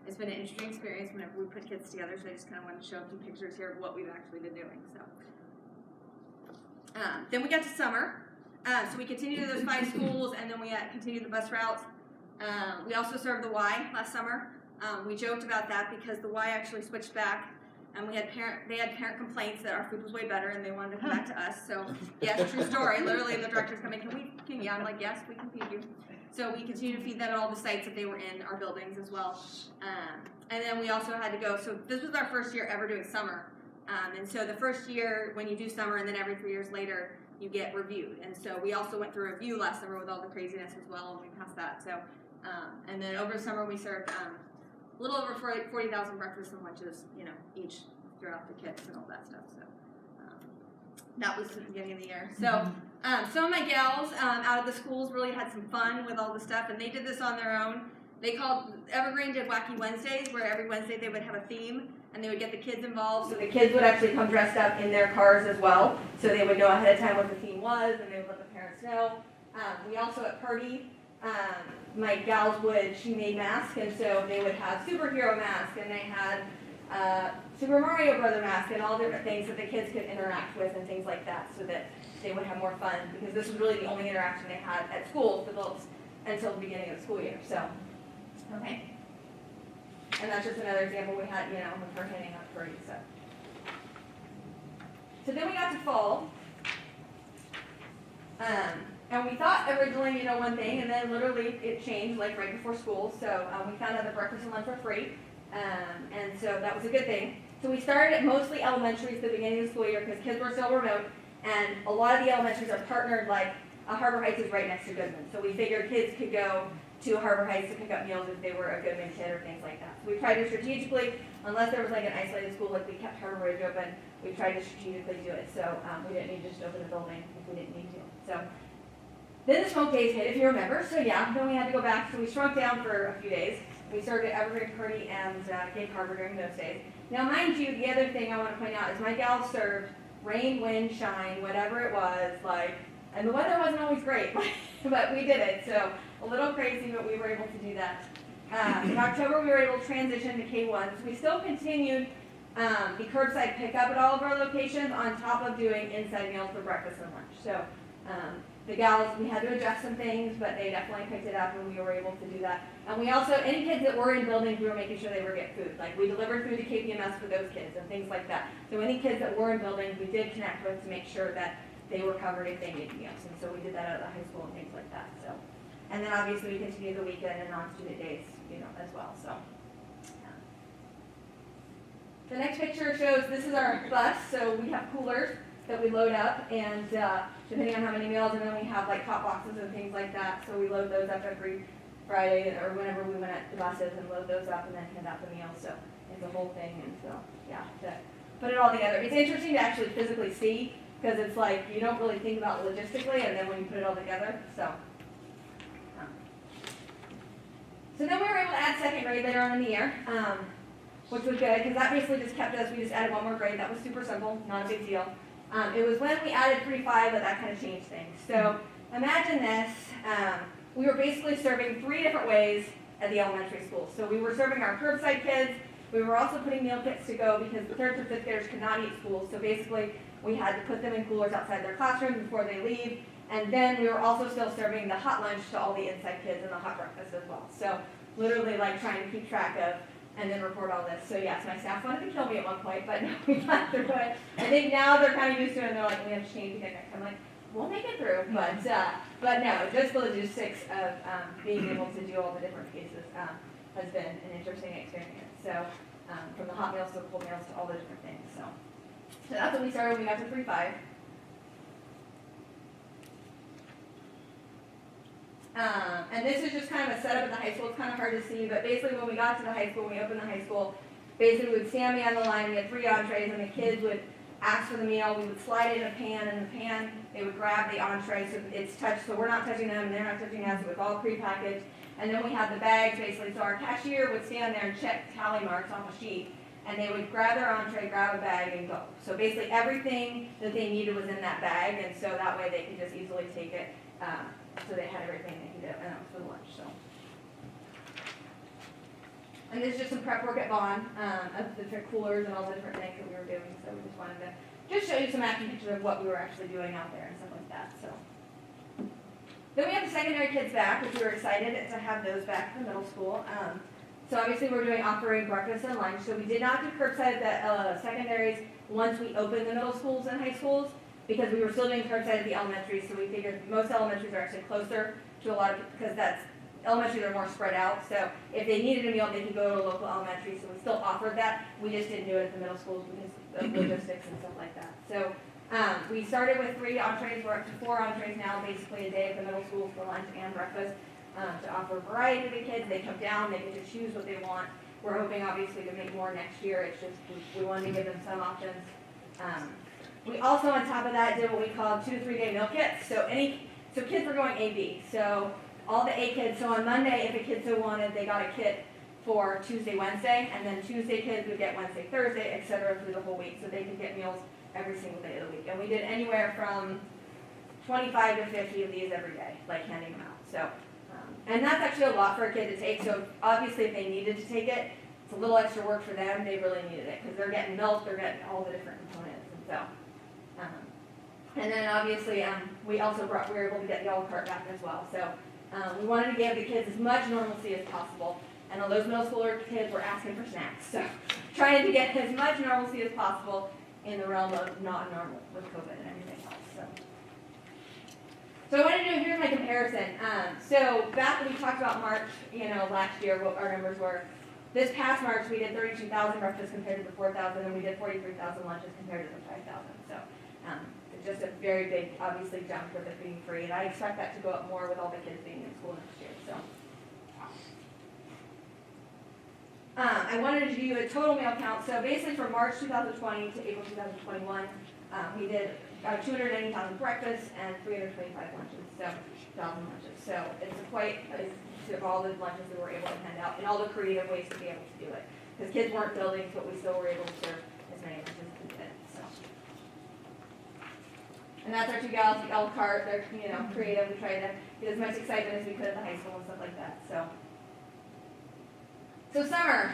it's been an interesting experience whenever we put kids together, so I just kind of wanted to show a few pictures here of what we've actually been doing. So, then we got to summer. So we continued those 5 schools, and then we continued the bus routes. We also served the Y last summer. We joked about that because the Y actually switched back, and they had parent complaints that our food was way better, and they wanted to come back to us. So yes, true story. Literally, the directors come in, can you? I'm like, yes, we can feed you. So we continue to feed them at all the sites that they were in our buildings as well. And then we also had to go, so this was our first year ever doing summer. And so the first year when you do summer, and then every 3 years later, you get reviewed. And so we also went through a review last summer with all the craziness as well, and we passed that. So, and then over the summer we served a little over 40,000 breakfasts and lunches, you know, each throughout the kits and all that stuff. So that was the beginning of the year. So some of my gals out of the schools really had some fun with all the stuff, and they did this on their own. They called, Evergreen did Wacky Wednesdays, where every Wednesday they would have a theme, and they would get the kids involved. So the kids would actually come dressed up in their cars as well, so they would know ahead of time what the theme was, and they would let the parents know. We also at Purdy, my gals she made masks, and so they would have superhero masks, and they had Super Mario Brother mask, and all different things that the kids could interact with and things like that, so that they would have more fun, because this was really the only interaction they had at school with adults until the beginning of the school year. So, okay. And that's just another example we had, you know, with her handing out Purdy. So then we got to fall. And we thought originally, you know, one thing, and then literally it changed, like right before school. So we found out that breakfast and lunch were free, and so that was a good thing. So we started at mostly elementaries at the beginning of the school year because kids were still remote, and a lot of the elementaries are partnered, like Harbor Heights is right next to Goodman. So we figured kids could go to Harbor Heights to pick up meals if they were a Goodman kid or things like that. So we tried to strategically, unless there was like an isolated school, like we kept Harbor Ridge open, we tried to strategically do it. So we didn't need to just open the building if we didn't need to. So then the smoke days hit, if you remember. So yeah, then we had to go back. So we shrunk down for a few days. We served at Evergreen, Purdy, and Gig Harbor during those days. Now, mind you, the other thing I want to point out is my gals served rain, wind, shine, whatever it was, like, and the weather wasn't always great, but we did it. So a little crazy, but we were able to do that. In October, we were able to transition to K1. So we still continued the curbside pickup at all of our locations on top of doing inside meals for breakfast and lunch. So the gals, we had to adjust some things, but they definitely picked it up and we were able to do that. And we also, any kids that were in buildings, we were making sure they were getting food. Like we delivered food to KPMS for those kids and things like that. So any kids that were in buildings, we did connect with to make sure that they were covered if they needed meals. And so we did that at the high school and things like that. So, and then obviously we continue the weekend and non-student days, as well. So. The next picture shows, this is our bus, so we have coolers that we load up, and depending on how many meals, and then we have like hot boxes and things like that, so we load those up every Friday, or whenever we went at the buses and load those up and then hand out the meals, so it's a whole thing, and so, yeah, to put it all together. It's interesting to actually physically see, because it's like, you don't really think about it logistically, and then when you put it all together, so. So then we were able to add second grade later on in the year. Which was good, because that basically just kept us, we just added one more grade. That was super simple, not a big deal. It was when we added 3-5 that kind of changed things. So imagine this, we were basically serving 3 different ways at the elementary school. So we were serving our curbside kids, we were also putting meal kits to go because the 3rd through 5th graders could not eat school. So basically we had to put them in coolers outside their classrooms before they leave. And then we were also still serving the hot lunch to all the inside kids and the hot breakfast as well. So literally like trying to keep track of and then report all this. So yes, my staff wanted to kill me at one point, but no, we got through it. I think now they're kind of used to it and they're like, we have to change the I'm like, we'll make it through. But no, just the logistics of being able to do all the different pieces has been an interesting experience. So from the hot meals to the cold meals to all the different things. So that's when we started. We got to 3-5. And this is just kind of a setup at the high school. It's kind of hard to see, but basically when we got to the high school, when we opened the high school, basically we would stand behind the line, we had 3 entrees, and the kids would ask for the meal. We would slide it in a pan, and in the pan, they would grab the entree, so it's touched, so we're not touching them, and they're not touching us, so it's all prepackaged. And then we had the bags, basically, so our cashier would stand there and check tally marks off a sheet, and they would grab their entree, grab a bag, and go. So basically everything that they needed was in that bag, and so that way they could just easily take it. So they had everything they could do, and that was for lunch. So, and this is just some prep work at Vaughn of the different coolers and all the different things that we were doing. So we just wanted to just show you some action pictures of what we were actually doing out there and stuff like that. So then we have the secondary kids back, which we were excited to have those back in the middle school. So obviously we're doing offering breakfast and lunch. So we did not do curbside at the secondaries once we opened the middle schools and high schools, because we were still doing curbside at the elementary, so we figured most elementaries are actually closer to a lot of, because that's, elementaries are more spread out, so if they needed a meal, they could go to a local elementary, so we still offered that. We just didn't do it at the middle schools because of logistics and stuff like that. So we started with 3 entrees, we're up to 4 entrees now, basically a day at the middle school for lunch and breakfast, to offer variety to the kids. They come down, they get to choose what they want. We're hoping obviously to make more next year, it's just, we wanted to give them some options. We also, on top of that, did what we called 2 to 3 day meal kits. So kids were going A/B. So all the A kids. So on Monday, if a kid so wanted, they got a kit for Tuesday, Wednesday, and then Tuesday kids would get Wednesday, Thursday, etc. through the whole week. So they could get meals every single day of the week. And we did anywhere from 25 to 50 of these every day, like handing them out. So, and that's actually a lot for a kid to take. So obviously, if they needed to take it, it's a little extra work for them. They really needed it because they're getting milk, they're getting all the different components, and so. And then obviously, we also we were able to get the a la carte back as well. So we wanted to give the kids as much normalcy as possible. And all those middle schooler kids were asking for snacks. So trying to get as much normalcy as possible in the realm of not normal with COVID and everything else. So I wanted to do, here's my comparison. So back when we talked about March, last year, what our numbers were. This past March, we did 32,000 breakfasts compared to the 4,000, and we did 43,000 lunches compared to the 5,000. So it's just a very big, obviously, jump with it being free, and I expect that to go up more with all the kids being in school next year. So I wanted to do a total meal count. So basically, from March 2020 to April 2021, we did 290,000 breakfasts and 325 lunches. So 1,000 lunches. So it's quite of all the lunches we were able to hand out and all the creative ways to be able to do it. Because kids weren't buildings, but we still were able to serve as many lunches as we did. So. And that's our 2 gals, the a la carte. They're creative. We try to get as much excitement as we could at the high school and stuff like that. So summer,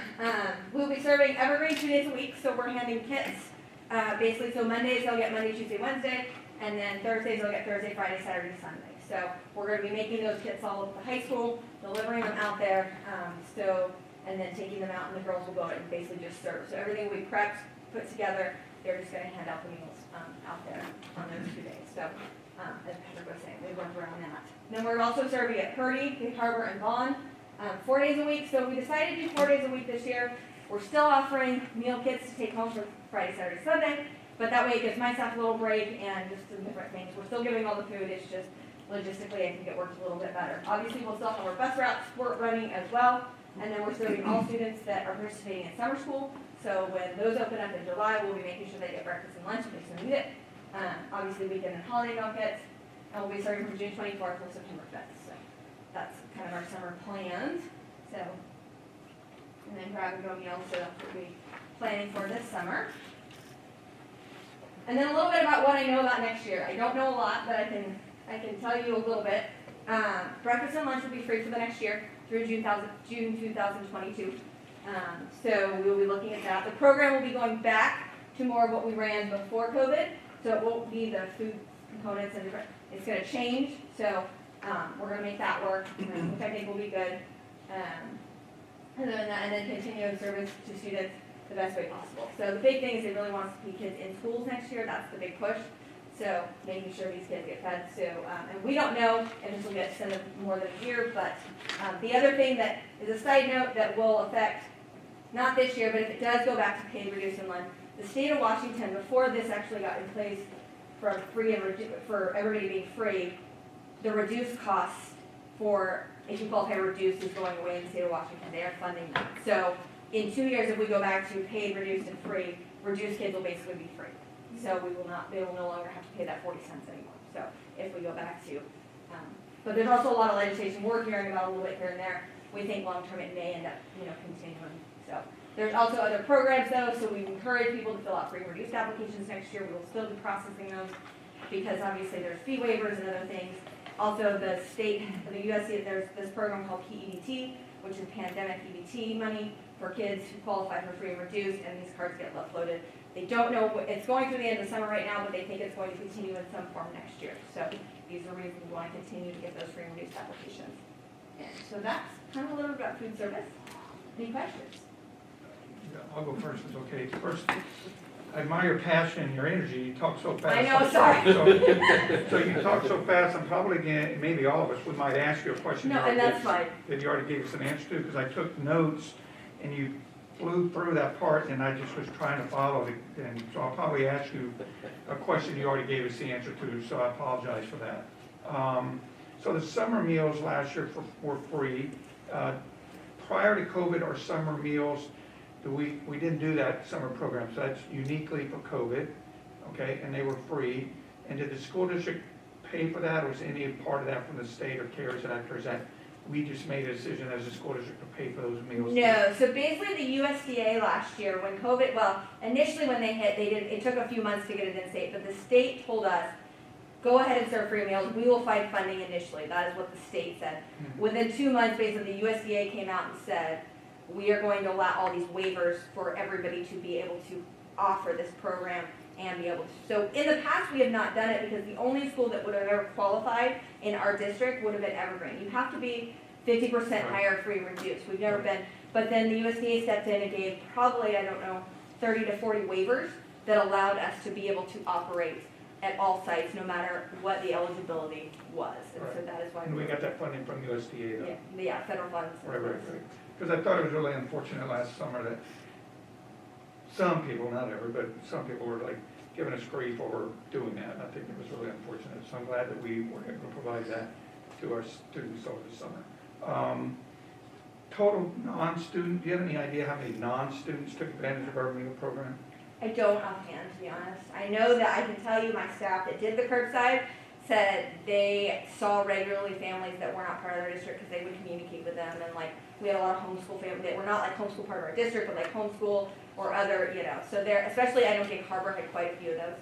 we'll be serving Evergreen 2 days a week. So we're handing kits. Basically, so Mondays they'll get Monday, Tuesday, Wednesday. and then Thursdays they'll get Thursday, Friday, Saturday, Sunday. So we're going to be making those kits all over the high school, delivering them out there, and then taking them out, and the girls will go and basically just serve. So everything will be prepped, put together. They're just going to hand out the meals out there on those 2 days. So as Patrick was saying, we work around that. Then we're also serving at Purdy, Big Harbor, and Vaughn 4 days a week. So we decided to do 4 days a week this year. We're still offering meal kits to take home for Friday, Saturday, Sunday, but that way it gives my staff a little break and just some different things. We're still giving all the food, it's just logistically I think it works a little bit better. Obviously we'll still have our bus route sport running as well, and then we're serving all students that are participating in summer school. So when those open up in July, we'll be making sure they get breakfast and lunch if they still need it. Obviously weekend and holiday meal kits, and we'll be serving from June 24th till September 5th. So that's kind of our summer plans. So. And then grab and go meals, so that's what we're planning for this summer. And then a little bit about what I know about next year. I don't know a lot, but I can tell you a little bit. Breakfast and lunch will be free for the next year through June 2022. So we will be looking at that. The program will be going back to more of what we ran before COVID, so it won't be the food components and different. It's going to change, so we're going to make that work, which I think will be good. And then continuing service to students the best way possible. So the big thing is they really want to see kids in schools next year. That's the big push. So making sure these kids get fed. So and we don't know if this will get extended more than a year. But the other thing that is a side note that will affect not this year, but if it does go back to paid, reduced, and lunch, the state of Washington before this actually got in place for free and for everybody being free, the reduced costs for if you qualify reduced is going away in the state of Washington. They are funding that. So in 2 years, if we go back to paid, reduced, and free, reduced kids will basically be free. So they will no longer have to pay that 40 cents anymore. So if we go back to, but there's also a lot of legislation we're hearing about a little bit here and there. We think long term it may end up, continuing. So there's also other programs though. So we encourage people to fill out free and reduced applications next year. We will still be processing those because obviously there's fee waivers and other things. Also, the state, the USC, there's this program called PEBT, which is pandemic EBT money for kids who qualify for free and reduced, and these cards get uploaded. They don't know, it's going through the end of the summer right now, but they think it's going to continue in some form next year. So these are reasons we want to continue to get those free and reduced applications. And so that's kind of a little bit about food service. Any questions? Yeah, I'll go first, it's okay. First, I admire your passion, your energy. You talk so fast. I know, sorry. So you talk so fast, I'm probably going maybe all of us, we might ask you a question. No, and that's fine. That you already gave us an answer to, because I took notes, and you flew through that part, and I just was trying to follow it. And so I'll probably ask you a question you already gave us the answer to, so I apologize for that. So the summer meals last year were free. Prior to COVID, our summer meals, we didn't do that summer program, so that's uniquely for COVID, okay, and they were free. And did the school district pay for that, or was any part of that from the state or CARES Act, or is that we just made a decision as a school district to pay for those meals? No, so basically the USDA last year, when COVID, well, initially when they hit, it took a few months to get it in state, but the state told us, go ahead and serve free meals, we will find funding initially. That is what the state said. Mm-hmm. Within 2 months, basically the USDA came out and said, we are going to allow all these waivers for everybody to be able to offer this program and be able to. So in the past, we have not done it because the only school that would have ever qualified in our district would have been Evergreen. You have to be 50% higher free reduced. We've never been, but then the USDA stepped in and gave probably, 30 to 40 waivers that allowed us to be able to operate at all sites, no matter what the eligibility was. And so that is why. And we got that funding from USDA though. Yeah, federal funds. Right. Because I thought it was really unfortunate last summer that some people, not every, but some people were like giving us grief over doing that. And I think it was really unfortunate. So I'm glad that we were able to provide that to our students over the summer. Total non-student, do you have any idea how many non-students took advantage of our meal program? I don't offhand, to be honest. I know that I can tell you my staff that did the curbside said they saw regularly families that were not part of their district because they would communicate with them, and like we had a lot of homeschool families that were not like homeschool part of our district, but like homeschool or other, so there, especially I know Big Harbor had quite a few of those.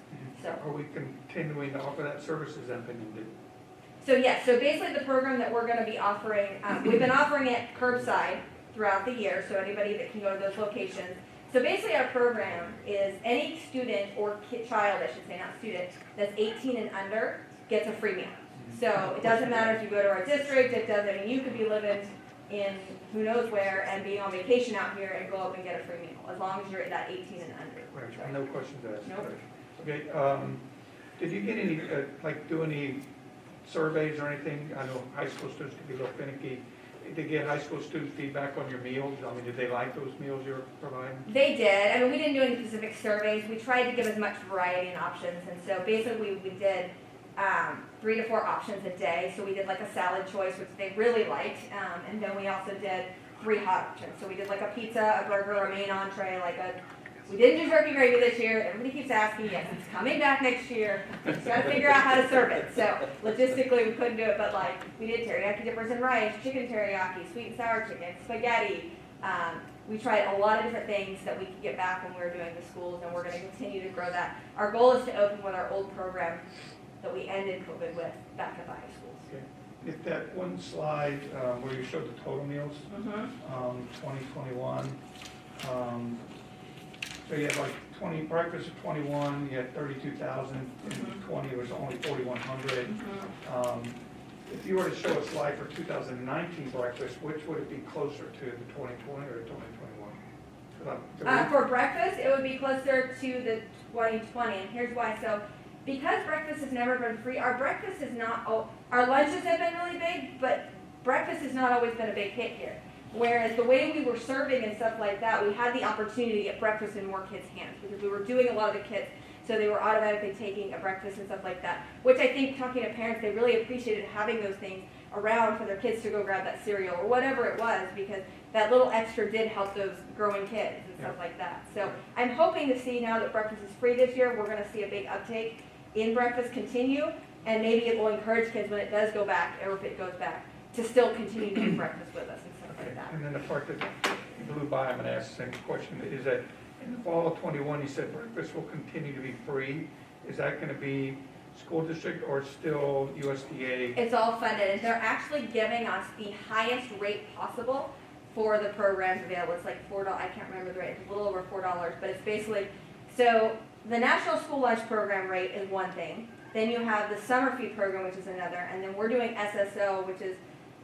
So are we continuing to offer that service? Is that been ended? So yes, so basically the program that we're going to be offering, we've been offering it curbside throughout the year, so anybody that can go to those locations. So basically our program is any student or child, I should say, not student, that's 18 and under gets a free meal. So it doesn't matter if you go to our district, it doesn't, I mean, you could be living in who knows where and being on vacation out here and go up and get a free meal, as long as you're at that 18 and under. Right, no questions asked. Nope. Okay, did you get any, do any surveys or anything? I know high school students can be a little finicky. Did you get high school student feedback on your meals? I mean, did they like those meals you're providing? They did. I mean, we didn't do any specific surveys. We tried to give as much variety and options, and so basically we did 3 to 4 options a day. So we did like a salad choice, which they really liked, and then we also did 3 hot options. So we did like a pizza, a burger, a main entree, we didn't do turkey gravy this year. Everybody keeps asking, yes, it's coming back next year. We just got to figure out how to serve it. So logistically, we couldn't do it, but like we did teriyaki dippers and rice, chicken teriyaki, sweet and sour chicken, spaghetti. We tried a lot of different things that we could get back when we were doing the schools, and we're going to continue to grow that. Our goal is to open with our old program that we ended COVID with back at the high schools. Okay. If that one slide where you showed the total meals, 2021, so you had like 20, breakfast of 21, you had 32,000, and 20 it was only 4,100. If you were to show a slide for 2019 breakfast, which would it be closer to, the 2020 or 2021? For breakfast, it would be closer to the 2020, and here's why. So, because breakfast has never been free, our breakfast is not, our lunches have been really big, but breakfast has not always been a big hit here. Whereas the way we were serving and stuff like that, we had the opportunity to get breakfast in more kids' hands because we were doing a lot of the kids, so they were automatically taking a breakfast and stuff like that. Which I think, talking to parents, they really appreciated having those things around for their kids to go grab that cereal or whatever it was, because that little extra did help those growing kids and stuff like that. So I'm hoping to see, now that breakfast is free this year, we're going to see a big uptake in breakfast continue, and maybe it will encourage kids when it does go back, or if it goes back, to still continue to do breakfast with us and stuff like that. And then the part that blew by, I'm going to ask the same question, is that in the fall of 21, you said breakfast will continue to be free. Is that going to be school district or still USDA? It's all funded, and they're actually giving us the highest rate possible for the programs available. It's like $4, I can't remember the rate, it's a little over $4, but it's basically, so the National School Lunch Program rate is one thing, then you have the summer feed program, which is another, and then we're doing SSO, which is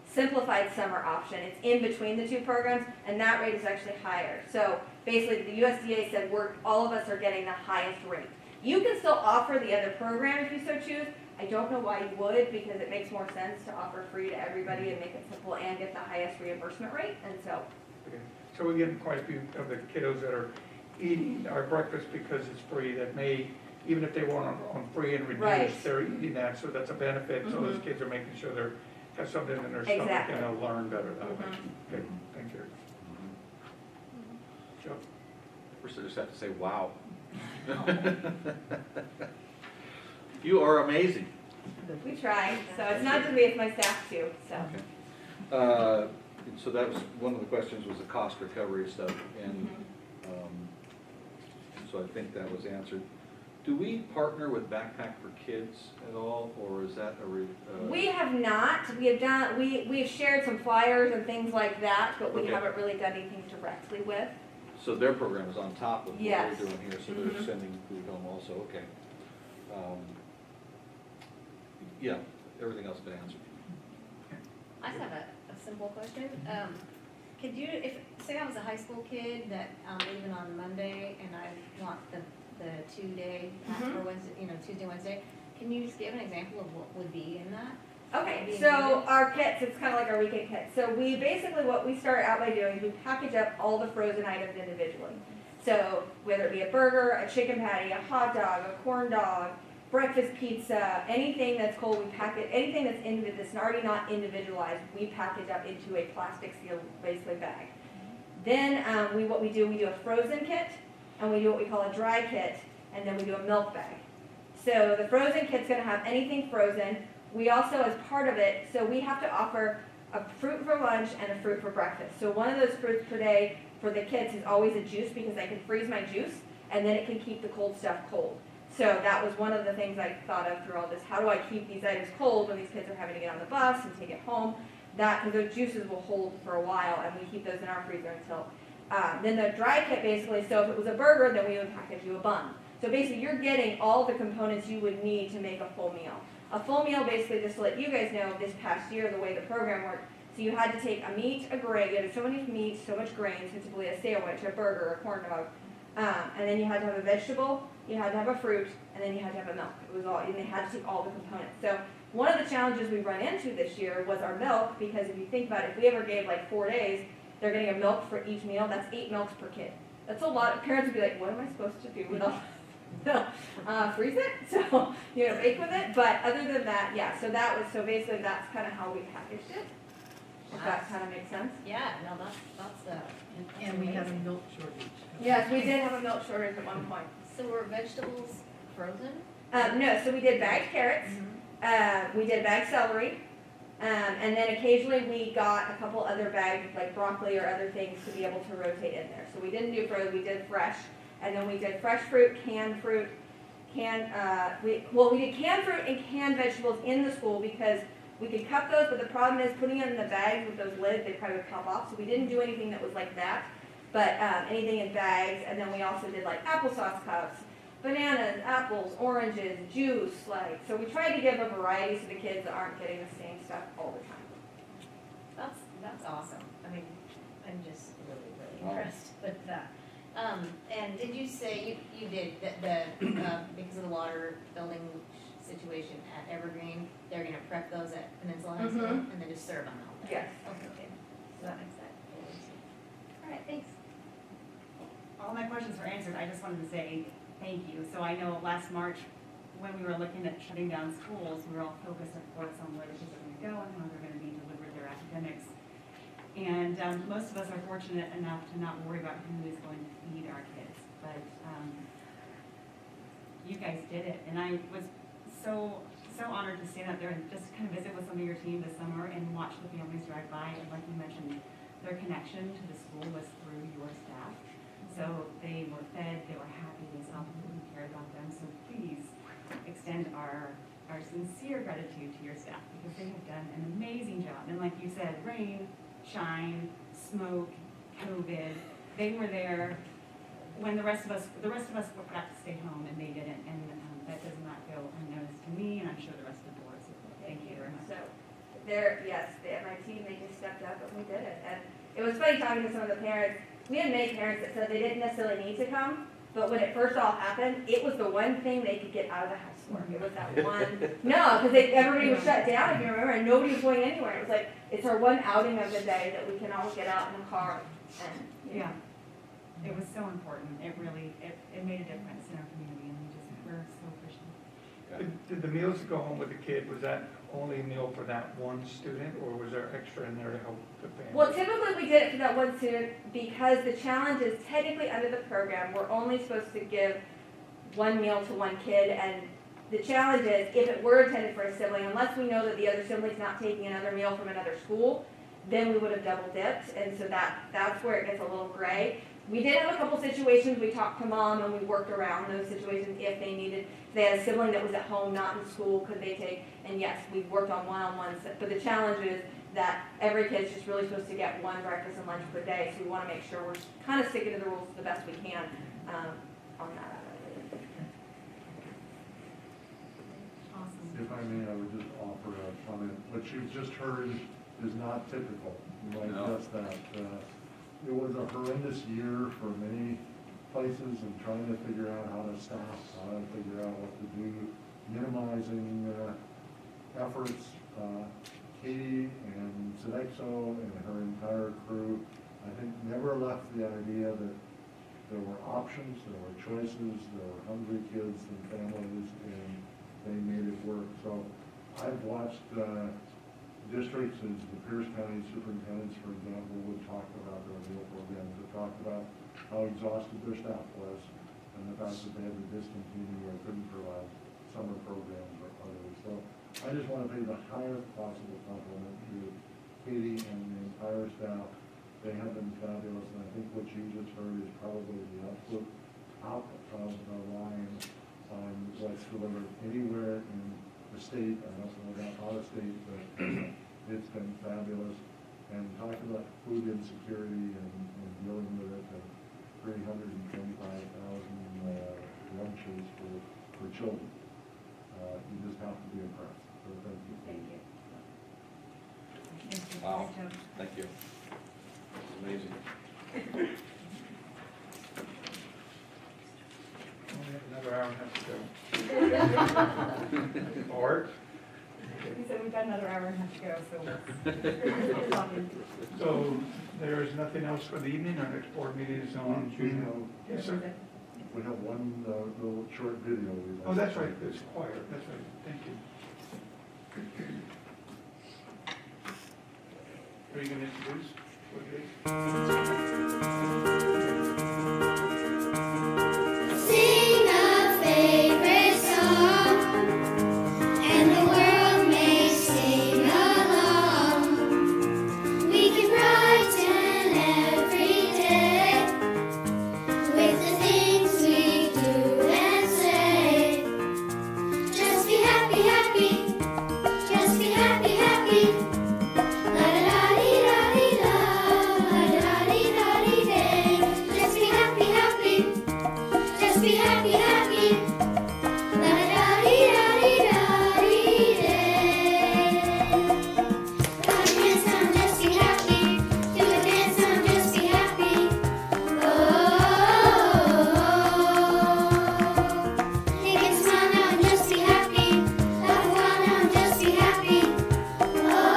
simplified summer option. It's in between the 2 programs, and that rate is actually higher. So basically the USDA said all of us are getting the highest rate. You can still offer the other program if you so choose. I don't know why you would, because it makes more sense to offer free to everybody and make it simple and get the highest reimbursement rate, and so. Okay. So we're getting quite a few of the kiddos that are eating our breakfast because it's free, that may, even if they weren't on free and reduced, Right. they're eating that, so that's a benefit. So those kids are making sure they have something in their stomach Exactly. and they'll learn better that way. Okay, thank you. Joe? First, I just have to say, wow. You are amazing. We try, so it's not just me, it's my staff too, so. So that was, one of the questions was the cost recovery stuff, and so I think that was answered. Do we partner with Backpack for Kids at all, or is that a We have not. We have done. We have shared some flyers and things like that, but we Okay. haven't really done anything directly with. So their program is on top of what Yes. we're doing here, so they're sending food home also, okay. Yeah, everything else has been answered. I just have a simple question. Could you, if, say I was a high school kid that I'm leaving on Monday and I want the 2-day for Wednesday, Tuesday, Wednesday, can you just give an example of what would be in that? Okay, so our kits, it's kind of like our weekend kit. So we basically, what we start out by doing is we package up all the frozen items individually. So whether it be a burger, a chicken patty, a hot dog, a corn dog, breakfast pizza, anything that's cold, we pack it, anything that's already not individualized, we package up into a plastic sealed, basically, bag. Then what we do a frozen kit, and we do what we call a dry kit, and then we do a milk bag. So the frozen kit's gonna have anything frozen. We also, as part of it, so we have to offer a fruit for lunch and a fruit for breakfast. So one of those fruits per day for the kids is always a juice, because I can freeze my juice, and then it can keep the cold stuff cold. So that was one of the things I thought of through all this. How do I keep these items cold when these kids are having to get on the bus and take it home? Because those juices will hold for a while, and we keep those in our freezer until. Then the dry kit basically, so if it was a burger, then we would package you a bun. So basically, you're getting all the components you would need to make a full meal. A full meal, basically, just to let you guys know, this past year, the way the program worked, so you had to take a meat, a grain, you had so many meats, so much grains, typically a sandwich, a burger, a corn dog, and then you had to have a vegetable, you had to have a fruit, and then you had to have a milk. It was all, and they had to take all the components. So one of the challenges we run into this year was our milk, because if you think about it, if we ever gave like 4 days, they're getting a milk for each meal, that's 8 milks per kid. That's a lot. Parents would be like, what am I supposed to do with all freeze it, so, bake with it, but other than that, yeah, so basically that's kind of how we packaged it, if that kind of makes sense. Yeah, no, that's And we have a milk shortage. Yes, we did have a milk shortage at one point. So were vegetables frozen? No, so we did bagged carrots, we did bagged celery, and then occasionally we got a couple other bagged, like broccoli or other things to be able to rotate in there. So we didn't do frozen, we did fresh. And then we did fresh fruit, we did canned fruit and canned vegetables in the school because we could cut those, but the problem is putting them in the bags with those lids, they probably would pop off. So we didn't do anything that was like that, but anything in bags. And then we also did like applesauce cups, bananas, apples, oranges, juice, so we tried to give a variety so the kids aren't getting the same stuff all the time. That's awesome. I mean, I'm just really Wow. impressed with that. And did you say you did the because of the water building situation at Evergreen, they're gonna prep those at Peninsula High School and then just serve them out there? Yes. Okay. So that makes sense. All right, thanks. All my questions were answered. I just wanted to say thank you. So I know last March, when we were looking at shutting down schools, we were all focused, of course, on where the kids are going to go and how they're going to be delivered their academics. And most of us are fortunate enough to not worry about who is going to feed our kids. But you guys did it, and I was so honored to stand up there and just kind of visit with some of your team this summer and watch the families drive by. And like you mentioned, their connection to the school was through your staff. So they were fed, they were happy, they saw people who cared about them. So please extend our sincere gratitude to your staff because they have done an amazing job. And like you said, rain, shine, smoke, COVID, they were there when the rest of us got to stay home and they didn't. And that does not go unnoticed to me, and I'm sure the rest of the board. So thank you very much. So my team, they just stepped up and we did it. And it was funny talking to some of the parents. We had many parents that said they didn't necessarily need to come, but when it first all happened, it was the one thing they could get out of the house for. It was that one. No, because everybody was shut down, if you remember, and nobody was going anywhere. It was like, it's our one outing of the day that we can all get out in the car and, Yeah, it was so important. It really, it made a difference in our community, and we're so appreciative. Did the meals that go home with the kid, was that only a meal for that one student, or was there extra in there to help the family? well, typically we did it for that one student because the challenge is technically under the program, we're only supposed to give one meal to one kid, and the challenge is if it were intended for a sibling, unless we know that the other sibling's not taking another meal from another school, then we would have double dipped, and so that's where it gets a little gray. We did have a couple situations, we talked to mom and we worked around those situations if they needed, if they had a sibling that was at home, not in school, could they take, and yes, we worked on one-on-ones, but the challenge is that every kid's just really supposed to get one breakfast and lunch per day, so we want to make sure we're kind of sticking to the rules the best we can on that. Awesome. If I may, I would just offer a comment. What you've just heard is not typical. You might No. guess that. It was a horrendous year for many places and trying to figure out how to staff, how to figure out what to do, minimizing efforts. Katie and Sodexo and her entire crew, I think, never left the idea that there were options, there were choices, there were hungry kids and families, and they made it work. So I've watched districts, as the Pierce County superintendents, for example, would talk about their meal programs, that talked about how exhausted their staff was and the fact that they had to discontinue or couldn't provide summer programs or others. So I just want to pay the highest possible compliment to Katie and the entire staff. They have been fabulous, and I think what you just heard is probably the absolute top of the line on what's delivered anywhere in the state. I don't know about out of state, but it's been fabulous. and talking about food insecurity and dealing with it, and 325,000 lunches for children. You just have to be impressed. So thank you. Thank you. Wow, thank you. Amazing. Only have another hour and a half to go. Art? We said we've got another hour and a half to go, So there is nothing else for the evening. Our next board meeting is on June. Yes, sir. We have one little short video. Oh, that's right. It's quiet. That's right. Thank you. Are you going to introduce what it is? Sing a favorite song, and the world may sing along. We can brighten every day with the things we do and say. Just be happy, happy. Just be happy, happy. La da da dee da dee da, la da da dee da dee day. Just be happy, happy. Just be happy, happy. La da da dee da dee da dee day. Clap your hands now, just be happy. Do a dance now, just be happy. Oh, take a smile now and just be happy. Laugh a while now and just be happy. Oh,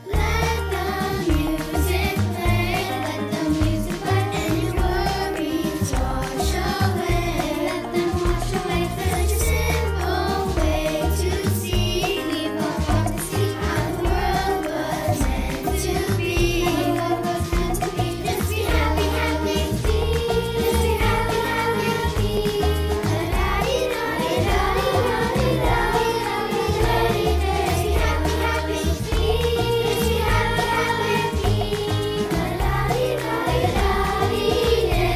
let the music play, let the music play, and your worries wash away. Let them wash away. Such a simple way to see. Leave our heart to see how the world was meant to be. Just be happy, happy. Just be happy, happy. La da dee da dee da dee da dee da dee da dee da dee day. Just be happy, happy. Just be happy, happy. La da dee da dee da dee day.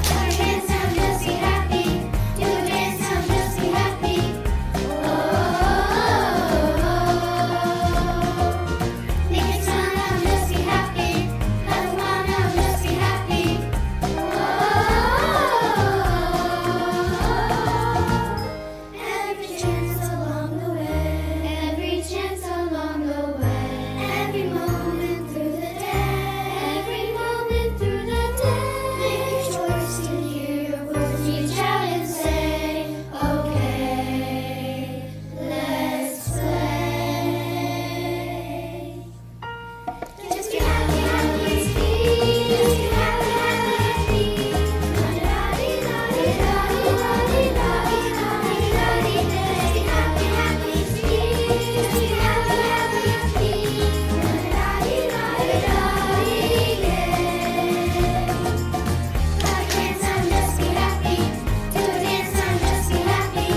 Clap your hands now, just be happy. Do a dance now, just be happy. Oh, make a smile now, just be happy. Laugh a while now, just be happy. Every chance along the way, every chance along the way, every moment through the day, every moment through the day. Make a choice to hear your voice reach out and say, okay, let's play. Just be happy, happy. Just be happy, happy. La da dee da dee da dee da dee da dee da dee da dee day. Just be happy, happy. Just be happy, happy. La da dee da dee da dee day. Clap your hands now, just be happy. Do a dance now, just be happy.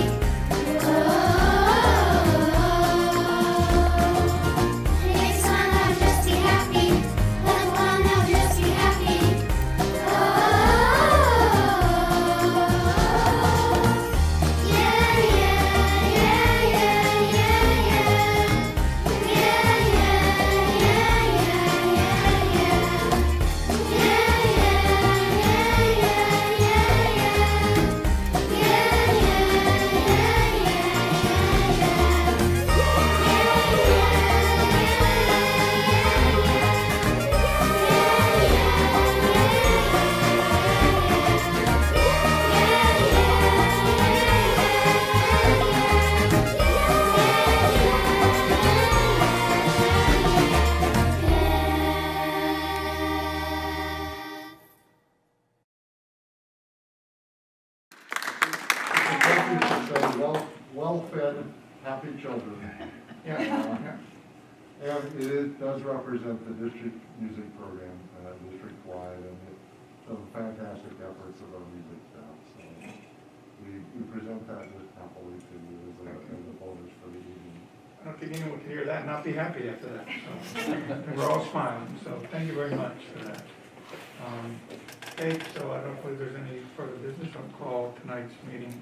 Oh, make a smile now, just be happy. Laugh a while now, just be happy. Oh, yeah, yeah, yeah, yeah, yeah, yeah. Yeah, yeah, yeah, Well-fed, happy children. Yeah, yeah. And it does represent the district music program, district-wide, and some fantastic efforts of our music staff. So we present that just happily to you as the voters for the evening. I don't think anyone can hear that and not be happy after that. So, and we're all smiling, so thank you very much for that. Okay, so I don't believe there's any further business. I'll call tonight's meeting